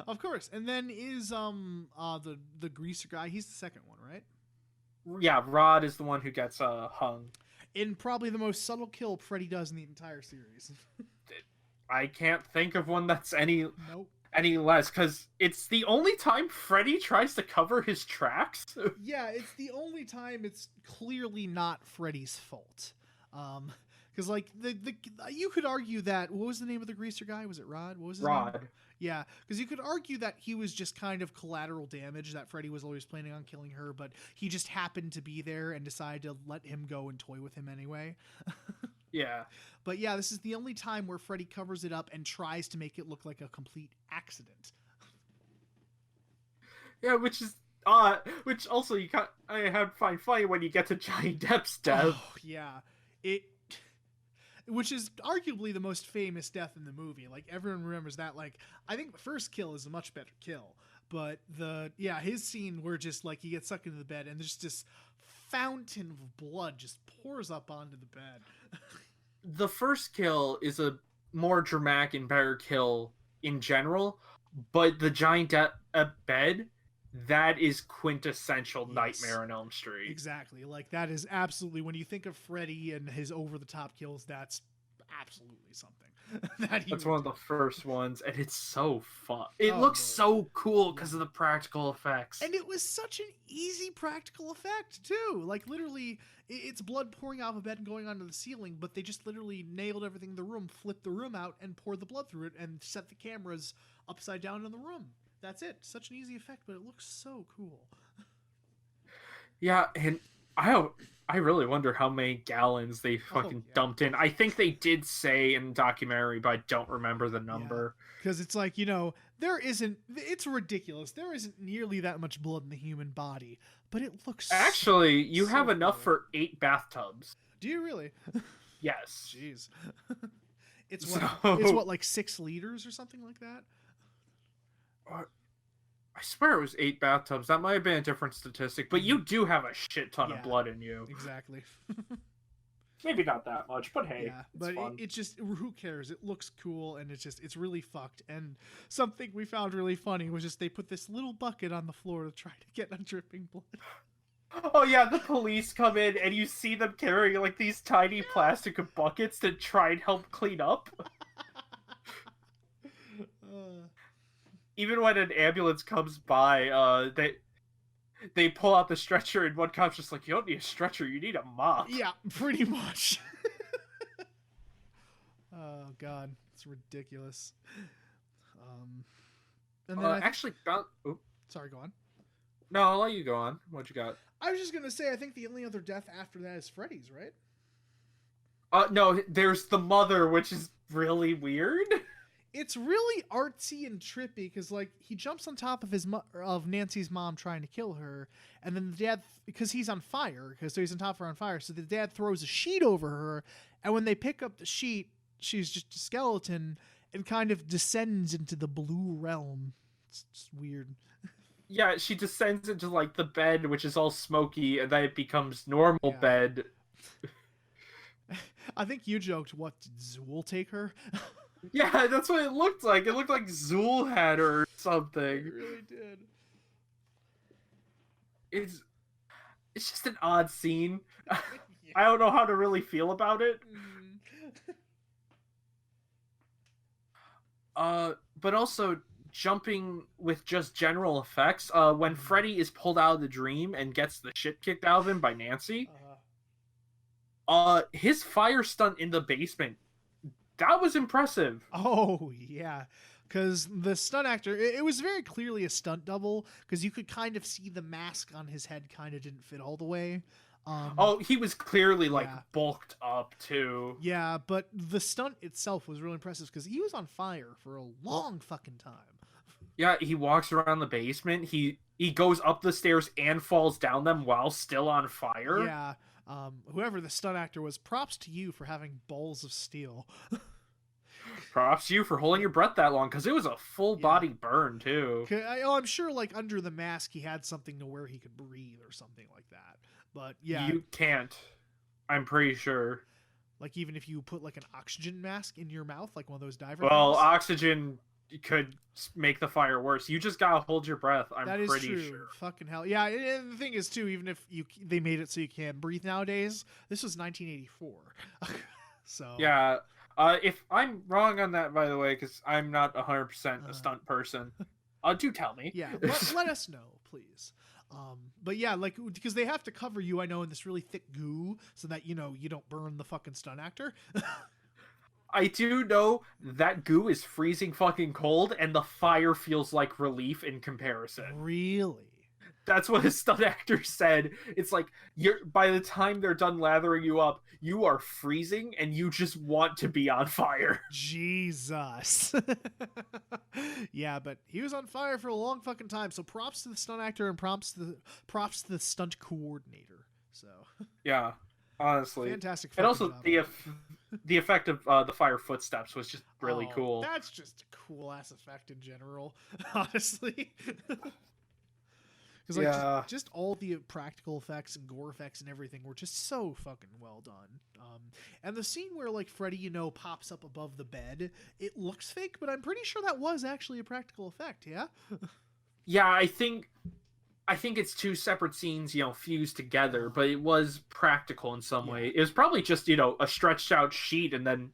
Speaker 2: of course. And then is the greaser guy? He's the second one, right?
Speaker 1: Yeah, Rod is the one who gets hung.
Speaker 2: In probably the most subtle kill Freddy does in the entire series.
Speaker 1: I can't think of one that's any
Speaker 2: Nope.
Speaker 1: less, because it's the only time Freddy tries to cover his tracks.
Speaker 2: Yeah, it's the only time it's clearly not Freddy's fault. Because like the you could argue that, what was the name of the greaser guy? Was it Rod? What was his name?
Speaker 1: Rod.
Speaker 2: Yeah, because you could argue that he was just kind of collateral damage, that Freddy was always planning on killing her, but he just happened to be there and decided to let him go and toy with him anyway.
Speaker 1: Yeah.
Speaker 2: But yeah, this is the only time where Freddy covers it up and tries to make it look like a complete accident.
Speaker 1: Yeah, which is which also I find funny when you get to Johnny Depp's death.
Speaker 2: Oh, yeah. Which is arguably the most famous death in the movie. Like, everyone remembers that. Like, I think the first kill is a much better kill. But his scene where just, like, he gets sucked into the bed and there's this fountain of blood just pours up onto the bed.
Speaker 1: The first kill is a more dramatic and better kill in general, but the giant bed, that is quintessential Nightmare on Elm Street.
Speaker 2: Exactly. Like, that is absolutely, when you think of Freddy and his over-the-top kills, that's absolutely something. that he
Speaker 1: That's
Speaker 2: would
Speaker 1: one of
Speaker 2: do.
Speaker 1: the first ones, and it's so fun. It
Speaker 2: Oh,
Speaker 1: looks
Speaker 2: boy.
Speaker 1: so cool because of the practical effects.
Speaker 2: And it was such an easy practical effect too. Like literally, it's blood pouring out of a bed and going onto the ceiling, but they just literally nailed everything in the room, flipped the room out, and poured the blood through it, and set the cameras upside down in the room. That's it. Such an easy effect, but it looks so cool.
Speaker 1: Yeah, and I really wonder how many gallons they
Speaker 2: Oh
Speaker 1: fucking
Speaker 2: yeah.
Speaker 1: dumped in. I think they did say in the documentary, but I don't remember the
Speaker 2: Yeah.
Speaker 1: number.
Speaker 2: Because it's like, there isn't, it's ridiculous. There isn't nearly that much blood in the human body, but it looks
Speaker 1: Actually, you
Speaker 2: so
Speaker 1: have enough
Speaker 2: cool.
Speaker 1: for 8 bathtubs.
Speaker 2: Do you really?
Speaker 1: Yes.
Speaker 2: Jeez. It's
Speaker 1: So,
Speaker 2: what? It's what, like 6 liters or something like that?
Speaker 1: I swear it was 8 bathtubs. That might have been a different statistic, but you do have a shit ton
Speaker 2: Yeah.
Speaker 1: of blood in you.
Speaker 2: Exactly.
Speaker 1: Maybe not that much, but hey,
Speaker 2: Yeah,
Speaker 1: it's
Speaker 2: but
Speaker 1: fun.
Speaker 2: it just, who cares? It looks cool, and it's really fucked. And something we found really funny was just they put this little bucket on the floor to try to get a dripping blood.
Speaker 1: Oh yeah, the police come in and you see them carrying like these tiny plastic buckets to try and help clean up. Even when an ambulance comes by, they pull out the stretcher and one cop's just like, "You don't need a stretcher, you need a mop."
Speaker 2: Yeah, pretty much. Oh god, it's ridiculous. And then
Speaker 1: Actually,
Speaker 2: sorry, go on.
Speaker 1: no, I'll let you go on. What you got?
Speaker 2: I was just gonna say, I think the only other death after that is Freddy's, right?
Speaker 1: No, there's the mother, which is really weird.
Speaker 2: It's really artsy and trippy because, like, he jumps on top of of Nancy's mom trying to kill her, and then the dad, because he's on fire, so he's on top of her on fire. So the dad throws a sheet over her, and when they pick up the sheet, she's just a skeleton and kind of descends into the blue realm. It's weird.
Speaker 1: Yeah, she descends into like the bed, which is all smoky, and then it becomes normal bed.
Speaker 2: I think you joked, what, did Zool take her?
Speaker 1: Yeah, that's what it looked like. It looked like Zool had her or something.
Speaker 2: It really did.
Speaker 1: It's just an odd scene. I don't know how to really feel about it. But also jumping with just general effects. When Freddy is pulled out of the dream and gets the shit kicked out of him by Nancy, his fire stunt in the basement, that was impressive.
Speaker 2: Oh yeah, because the stunt actor, it was very clearly a stunt double because you could kind of see the mask on his head kind of didn't fit all the way.
Speaker 1: He was clearly like bulked up too.
Speaker 2: Yeah, but the stunt itself was really impressive because he was on fire for a long fucking time.
Speaker 1: Yeah, he walks around the basement. He goes up the stairs and falls down them while still on fire.
Speaker 2: Yeah. Whoever the stunt actor was, props to you for having balls of steel.
Speaker 1: Props to you for holding your breath that long, because it was a full body burn too.
Speaker 2: I'm sure, like, under the mask, he had something to where he could breathe or something like that. But yeah,
Speaker 1: you can't. I'm pretty sure.
Speaker 2: Like, even if you put like an oxygen mask in your mouth, like one of those diver.
Speaker 1: Well,
Speaker 2: things,
Speaker 1: oxygen could make the fire worse. You just gotta hold your breath. I'm pretty sure.
Speaker 2: Fucking hell, yeah. And the thing is, too, even if they made it so you can't breathe nowadays, this was 1984. So
Speaker 1: yeah. If I'm wrong on that, by the way, because I'm not 100% a stunt person, do tell me.
Speaker 2: Yeah, let us know, please. But yeah, like, because they have to cover you, I know, in this really thick goo so that, you don't burn the fucking stunt actor.
Speaker 1: I do know that goo is freezing fucking cold, and the fire feels like relief in comparison.
Speaker 2: Really?
Speaker 1: That's what his stunt actor said. It's like, by the time they're done lathering you up, you are freezing, and you just want to be on fire.
Speaker 2: Jesus. Yeah, but he was on fire for a long fucking time, so props to the stunt actor and props to the stunt coordinator. So
Speaker 1: yeah, honestly.
Speaker 2: Fantastic.
Speaker 1: And also,
Speaker 2: job.
Speaker 1: the effect of the fire footsteps was just really cool.
Speaker 2: That's just a cool ass effect in general, honestly. Because just all the practical effects and gore effects and everything were just so fucking well done. And the scene where like Freddy, pops up above the bed, it looks fake, but I'm pretty sure that was actually a practical effect. Yeah.
Speaker 1: Yeah, I think it's two separate scenes, fused together, but it was practical in some way. It was probably just, a stretched out sheet and then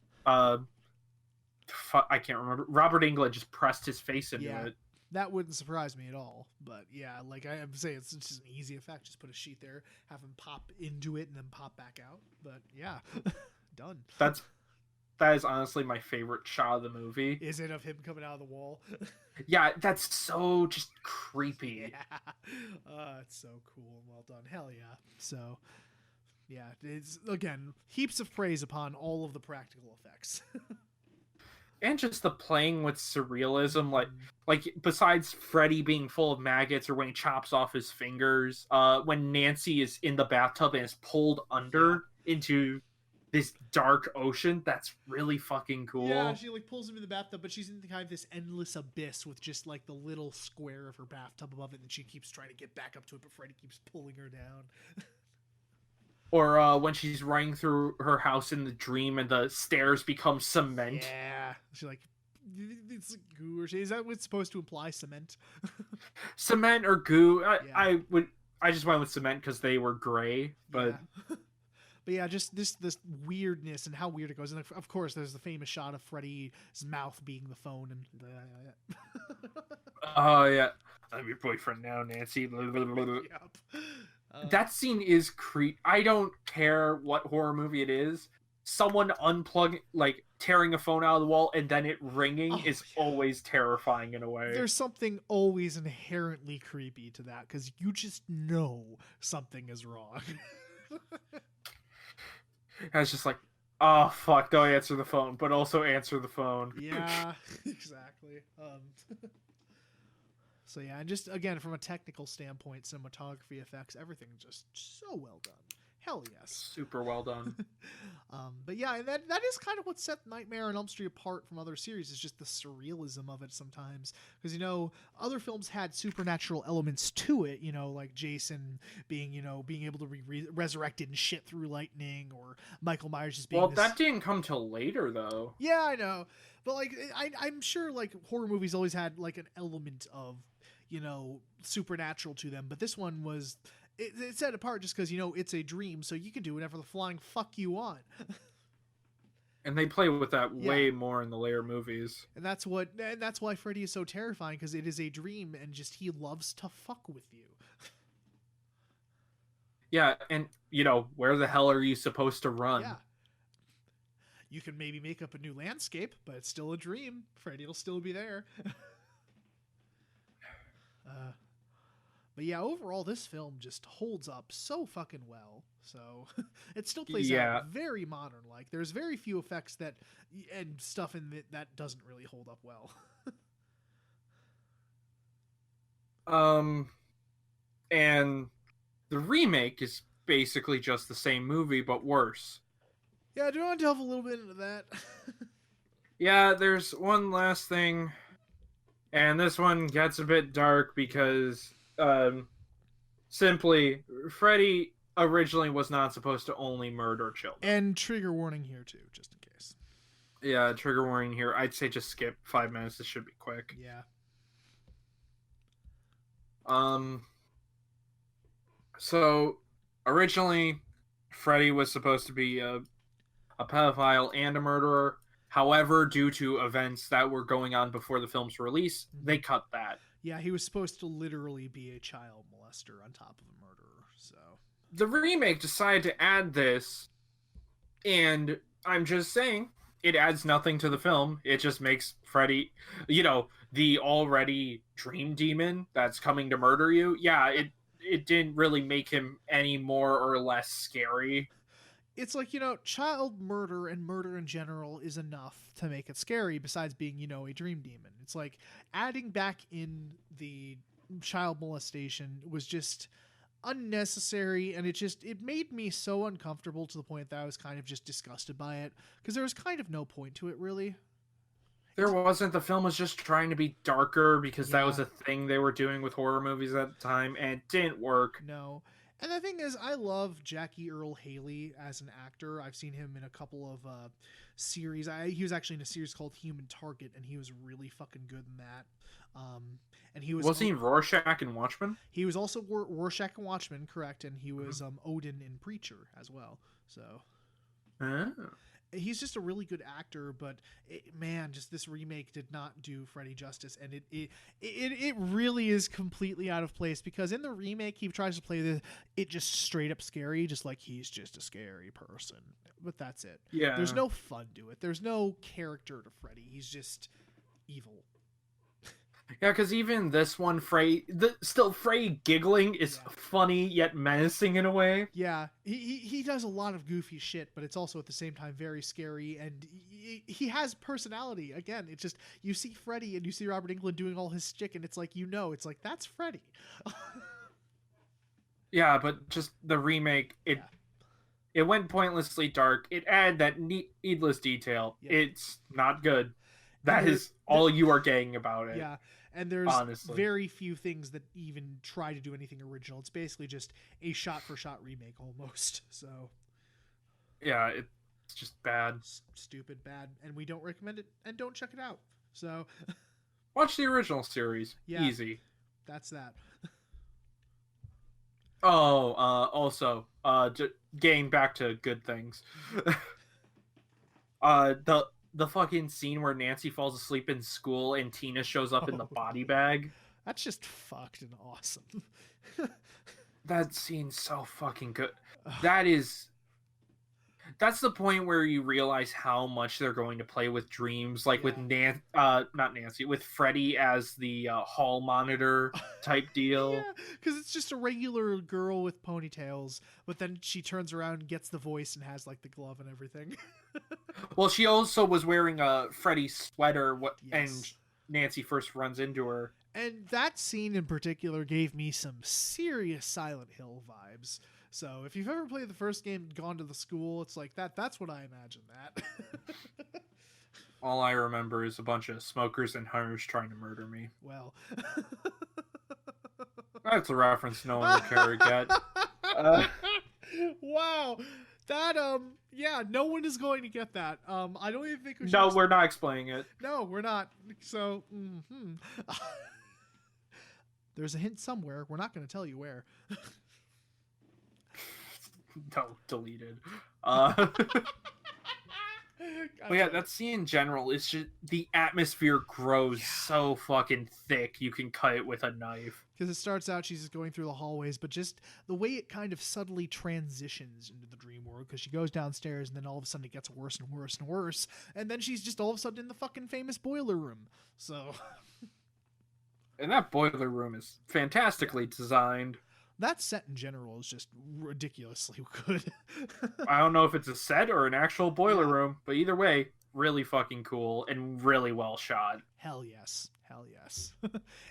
Speaker 1: I can't remember. Robert Englund just pressed his face into
Speaker 2: Yeah.
Speaker 1: it.
Speaker 2: That wouldn't surprise me at all. But yeah, like I'm saying, it's just an easy effect. Just put a sheet there, have him pop into it, and then pop back out. But yeah, done.
Speaker 1: That is honestly my favorite shot of the movie.
Speaker 2: Is it of him coming out of the wall?
Speaker 1: Yeah, that's so just creepy.
Speaker 2: Yeah. It's so cool and well done. Hell yeah. So, yeah, it's, again, heaps of praise upon all of the practical effects.
Speaker 1: And just the playing with surrealism, like besides Freddy being full of maggots or when he chops off his fingers, when Nancy is in the bathtub and is pulled under into this dark ocean, that's really fucking cool.
Speaker 2: Yeah, she like pulls him in the bathtub, but she's in kind of this endless abyss with just like the little square of her bathtub above it, and she keeps trying to get back up to it, but Freddy keeps pulling her down.
Speaker 1: Or when she's running through her house in the dream and the stairs become cement.
Speaker 2: Yeah, she like it's goo or is that what's supposed to imply? Cement?
Speaker 1: Cement or goo. I just went with cement because they were gray, but.
Speaker 2: Yeah. But yeah, just this weirdness and how weird it goes. And of course, there's the famous shot of Freddy's mouth being the phone. And
Speaker 1: Oh, yeah. I'm your boyfriend now, Nancy.
Speaker 2: Yep.
Speaker 1: That scene is I don't care what horror movie it is. Someone unplugging, like, tearing a phone out of the wall and then it ringing is always terrifying in a way.
Speaker 2: There's something always inherently creepy to that because you just know something is wrong.
Speaker 1: I was just like, oh, fuck, don't answer the phone, but also answer the phone.
Speaker 2: Yeah, exactly. So yeah, and just, again, from a technical standpoint, cinematography, effects, everything just so well done. Hell yes.
Speaker 1: Super well done.
Speaker 2: But yeah, that is kind of what set Nightmare on Elm Street apart from other series, is just the surrealism of it sometimes. Because, you know, other films had supernatural elements to it, you know, like Jason being able to be resurrected and shit through lightning, or Michael Myers just being
Speaker 1: that didn't come till later, though.
Speaker 2: Yeah, I know. But, like, I'm sure, like, horror movies always had, like, an element of, you know, supernatural to them. But this one was... It's set apart just because, you know, it's a dream, so you can do whatever the flying fuck you want.
Speaker 1: And they play with that way more in the later movies.
Speaker 2: And that's why Freddy is so terrifying, because it is a dream, and just he loves to fuck with you.
Speaker 1: Yeah, and, you know, where the hell are you supposed to run?
Speaker 2: Yeah. You can maybe make up a new landscape, but it's still a dream. Freddy will still be there. But yeah, overall, this film just holds up so fucking well. So it still plays out very modern. Like, there's very few effects and stuff in it that doesn't really hold up well.
Speaker 1: And the remake is basically just the same movie, but worse.
Speaker 2: Yeah, do you want to delve a little bit into that?
Speaker 1: Yeah, there's one last thing. And this one gets a bit dark because... simply, Freddy originally was not supposed to only murder children.
Speaker 2: And trigger warning here too, just in case.
Speaker 1: Yeah, trigger warning here. I'd say just skip 5 minutes. This should be quick.
Speaker 2: Yeah.
Speaker 1: So, originally, Freddy was supposed to be a pedophile and a murderer. However, due to events that were going on before the film's release, they cut that.
Speaker 2: Yeah, he was supposed to literally be a child molester on top of a murderer, so...
Speaker 1: The remake decided to add this, and I'm just saying, it adds nothing to the film. It just makes Freddy, you know, the already dream demon that's coming to murder you. Yeah, it didn't really make him any more or less scary.
Speaker 2: It's like, you know, child murder and murder in general is enough to make it scary, besides being, you know, a dream demon. It's like adding back in the child molestation was just unnecessary, and it made me so uncomfortable to the point that I was kind of just disgusted by it, because there was kind of no point to it, really.
Speaker 1: There wasn't. The film was just trying to be darker because that was a thing they were doing with horror movies at the time, and it didn't work.
Speaker 2: No. And the thing is, I love Jackie Earle Haley as an actor. I've seen him in a couple of series. He was actually in a series called Human Target, and he was really fucking good in that. And he was...
Speaker 1: Wasn't he Rorschach in Watchmen?
Speaker 2: He was also Rorschach in Watchmen, correct, and he was Odin in Preacher as well. So...
Speaker 1: Oh.
Speaker 2: he's just a really good actor, but man, just this remake did not do Freddy justice, and it really is completely out of place, because in the remake he tries to play it just straight up scary, just like he's just a scary person, but that's it.
Speaker 1: Yeah.
Speaker 2: There's no fun to it. There's no character to Freddy. He's just evil.
Speaker 1: Yeah, because even this one, Frey giggling is funny yet menacing in a way.
Speaker 2: Yeah, he does a lot of goofy shit, but it's also at the same time very scary, and he has personality. Again, it's just, you see Freddy and you see Robert Englund doing all his shtick, and it's like, it's like, that's Freddy.
Speaker 1: Yeah, but just the remake, it went pointlessly dark. It added that needless detail. Yeah. It's not good. That is all you are getting about it.
Speaker 2: Yeah, and there's very few things that even try to do anything original. It's basically just a shot-for-shot remake almost. So,
Speaker 1: yeah, it's just bad.
Speaker 2: Stupid bad, and we don't recommend it, and don't check it out. So,
Speaker 1: watch the original series. Yeah, easy.
Speaker 2: That's that.
Speaker 1: Also, getting back to good things. The fucking scene where Nancy falls asleep in school and Tina shows up in the body bag.
Speaker 2: That's just fucked and awesome.
Speaker 1: That scene's so fucking good. That's the point where you realize how much they're going to play with dreams, like with with Freddy as the hall monitor type deal.
Speaker 2: Yeah, because it's just a regular girl with ponytails, but then she turns around and gets the voice and has like the glove and everything.
Speaker 1: Well, she also was wearing a Freddy sweater and Nancy first runs into her.
Speaker 2: And that scene in particular gave me some serious Silent Hill vibes. So if you've ever played the first game, gone to the school, it's like that's what I imagine that.
Speaker 1: All I remember is a bunch of smokers and hunters trying to murder me.
Speaker 2: Well.
Speaker 1: That's a reference no one will care to get.
Speaker 2: Wow. That, no one is going to get that. I don't even think we should...
Speaker 1: No, we're not explaining it.
Speaker 2: No, we're not. So, there's a hint somewhere. We're not going to tell you where.
Speaker 1: No, deleted. But yeah, that scene in general is just, the atmosphere grows so fucking thick you can cut it with a knife.
Speaker 2: Because it starts out, she's just going through the hallways, but just the way it kind of subtly transitions into the dream world, because she goes downstairs and then all of a sudden it gets worse and worse and worse, and then she's just all of a sudden in the fucking famous boiler room. So...
Speaker 1: And that boiler room is fantastically designed.
Speaker 2: That set in general is just ridiculously good.
Speaker 1: I don't know if it's a set or an actual boiler room, but either way, really fucking cool and really well shot.
Speaker 2: Hell yes. Hell yes.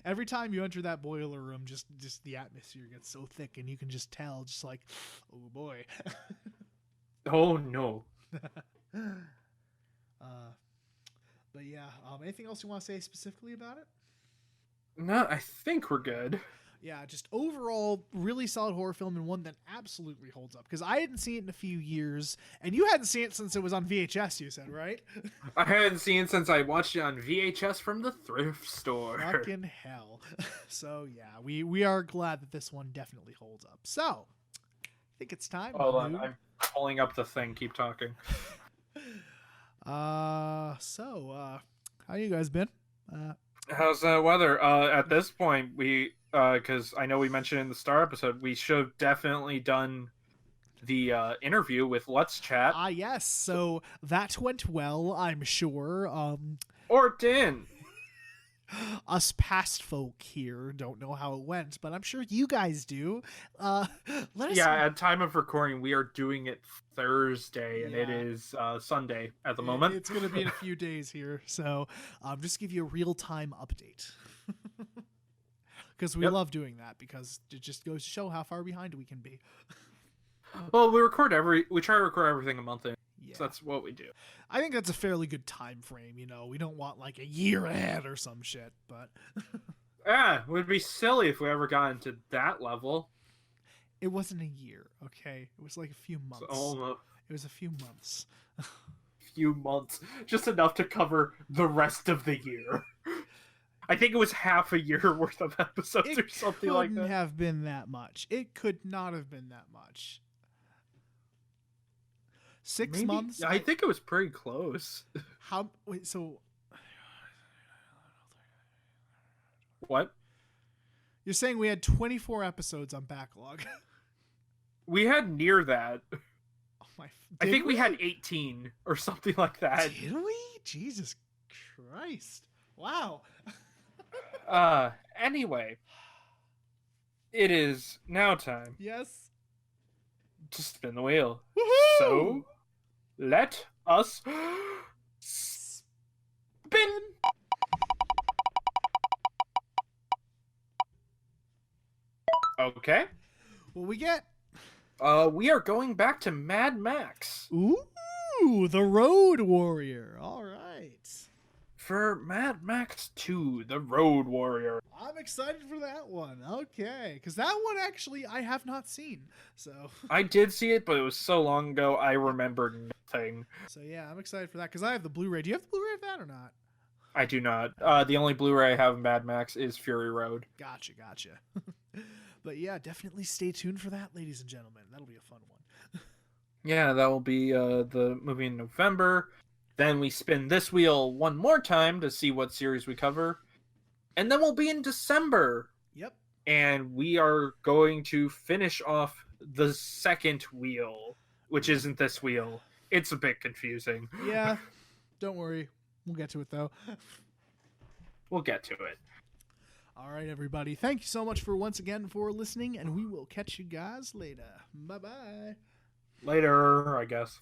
Speaker 2: Every time you enter that boiler room, just the atmosphere gets so thick and you can just tell, just like, oh boy.
Speaker 1: Oh no.
Speaker 2: But yeah, anything else you want to say specifically about it?
Speaker 1: No, I think we're good.
Speaker 2: Yeah, just overall, really solid horror film, and one that absolutely holds up. Because I hadn't seen it in a few years, and you hadn't seen it since it was on VHS, you said, right?
Speaker 1: I hadn't seen it since I watched it on VHS from the thrift store.
Speaker 2: Fucking hell. So, yeah, we are glad that this one definitely holds up. So, I think it's time.
Speaker 1: Hold on, I'm pulling up the thing. Keep talking.
Speaker 2: How you guys been?
Speaker 1: How's the weather? At this point, because I know we mentioned in the Star episode, we should have definitely done the interview with Let's Chat.
Speaker 2: Yes. So that went well, I'm sure.
Speaker 1: Or it didn't.
Speaker 2: Us past folk here don't know how it went, but I'm sure you guys do.
Speaker 1: At time of recording, we are doing it Thursday, and it is Sunday at the moment.
Speaker 2: It's going to be in a few days here, so just give you a real-time update. Because we love doing that, because it just goes to show how far behind we can be.
Speaker 1: Well, we try to record everything a month in. Yeah. So that's what we do.
Speaker 2: I think that's a fairly good time frame, we don't want like a year ahead or some shit, but
Speaker 1: it would be silly if we ever got into that level.
Speaker 2: It wasn't a year, okay? It was like a few months. It was a few months.
Speaker 1: Few months. Just enough to cover the rest of the year. I think it was half a year worth of episodes or something like that.
Speaker 2: It couldn't have been that much. It could not have been that much. 6
Speaker 1: Maybe,
Speaker 2: months.
Speaker 1: I think it was pretty close.
Speaker 2: How? Wait. So
Speaker 1: What?
Speaker 2: you're saying we had 24 episodes on backlog?
Speaker 1: We had near that.
Speaker 2: Oh my!
Speaker 1: I think we had 18 or something like that.
Speaker 2: Did we? Jesus Christ! Wow.
Speaker 1: Anyway, it is now time
Speaker 2: Yes.
Speaker 1: to spin the wheel.
Speaker 2: Woohoo!
Speaker 1: So, let us spin. Okay.
Speaker 2: What we get?
Speaker 1: We are going back to Mad Max.
Speaker 2: Ooh, the Road Warrior. All right.
Speaker 1: For Mad Max 2, The Road Warrior.
Speaker 2: I'm excited for that one. Okay, because that one actually I have not seen. So
Speaker 1: I did see it, but it was so long ago I remembered nothing.
Speaker 2: So yeah, I'm excited for that because I have the Blu-ray. Do you have the Blu-ray of that or not?
Speaker 1: I do not. The only Blu-ray I have of Mad Max is Fury Road.
Speaker 2: Gotcha. But yeah, definitely stay tuned for that, ladies and gentlemen. That'll be a fun one.
Speaker 1: Yeah, that will be the movie in November. Then we spin this wheel one more time to see what series we cover. And then we'll be in December.
Speaker 2: Yep.
Speaker 1: And we are going to finish off the second wheel, which isn't this wheel. It's a bit confusing.
Speaker 2: Yeah. Don't worry. We'll get to it, though.
Speaker 1: We'll get to it.
Speaker 2: All right, everybody. Thank you so much for once again for listening, and we will catch you guys later. Bye-bye.
Speaker 1: Later, I guess.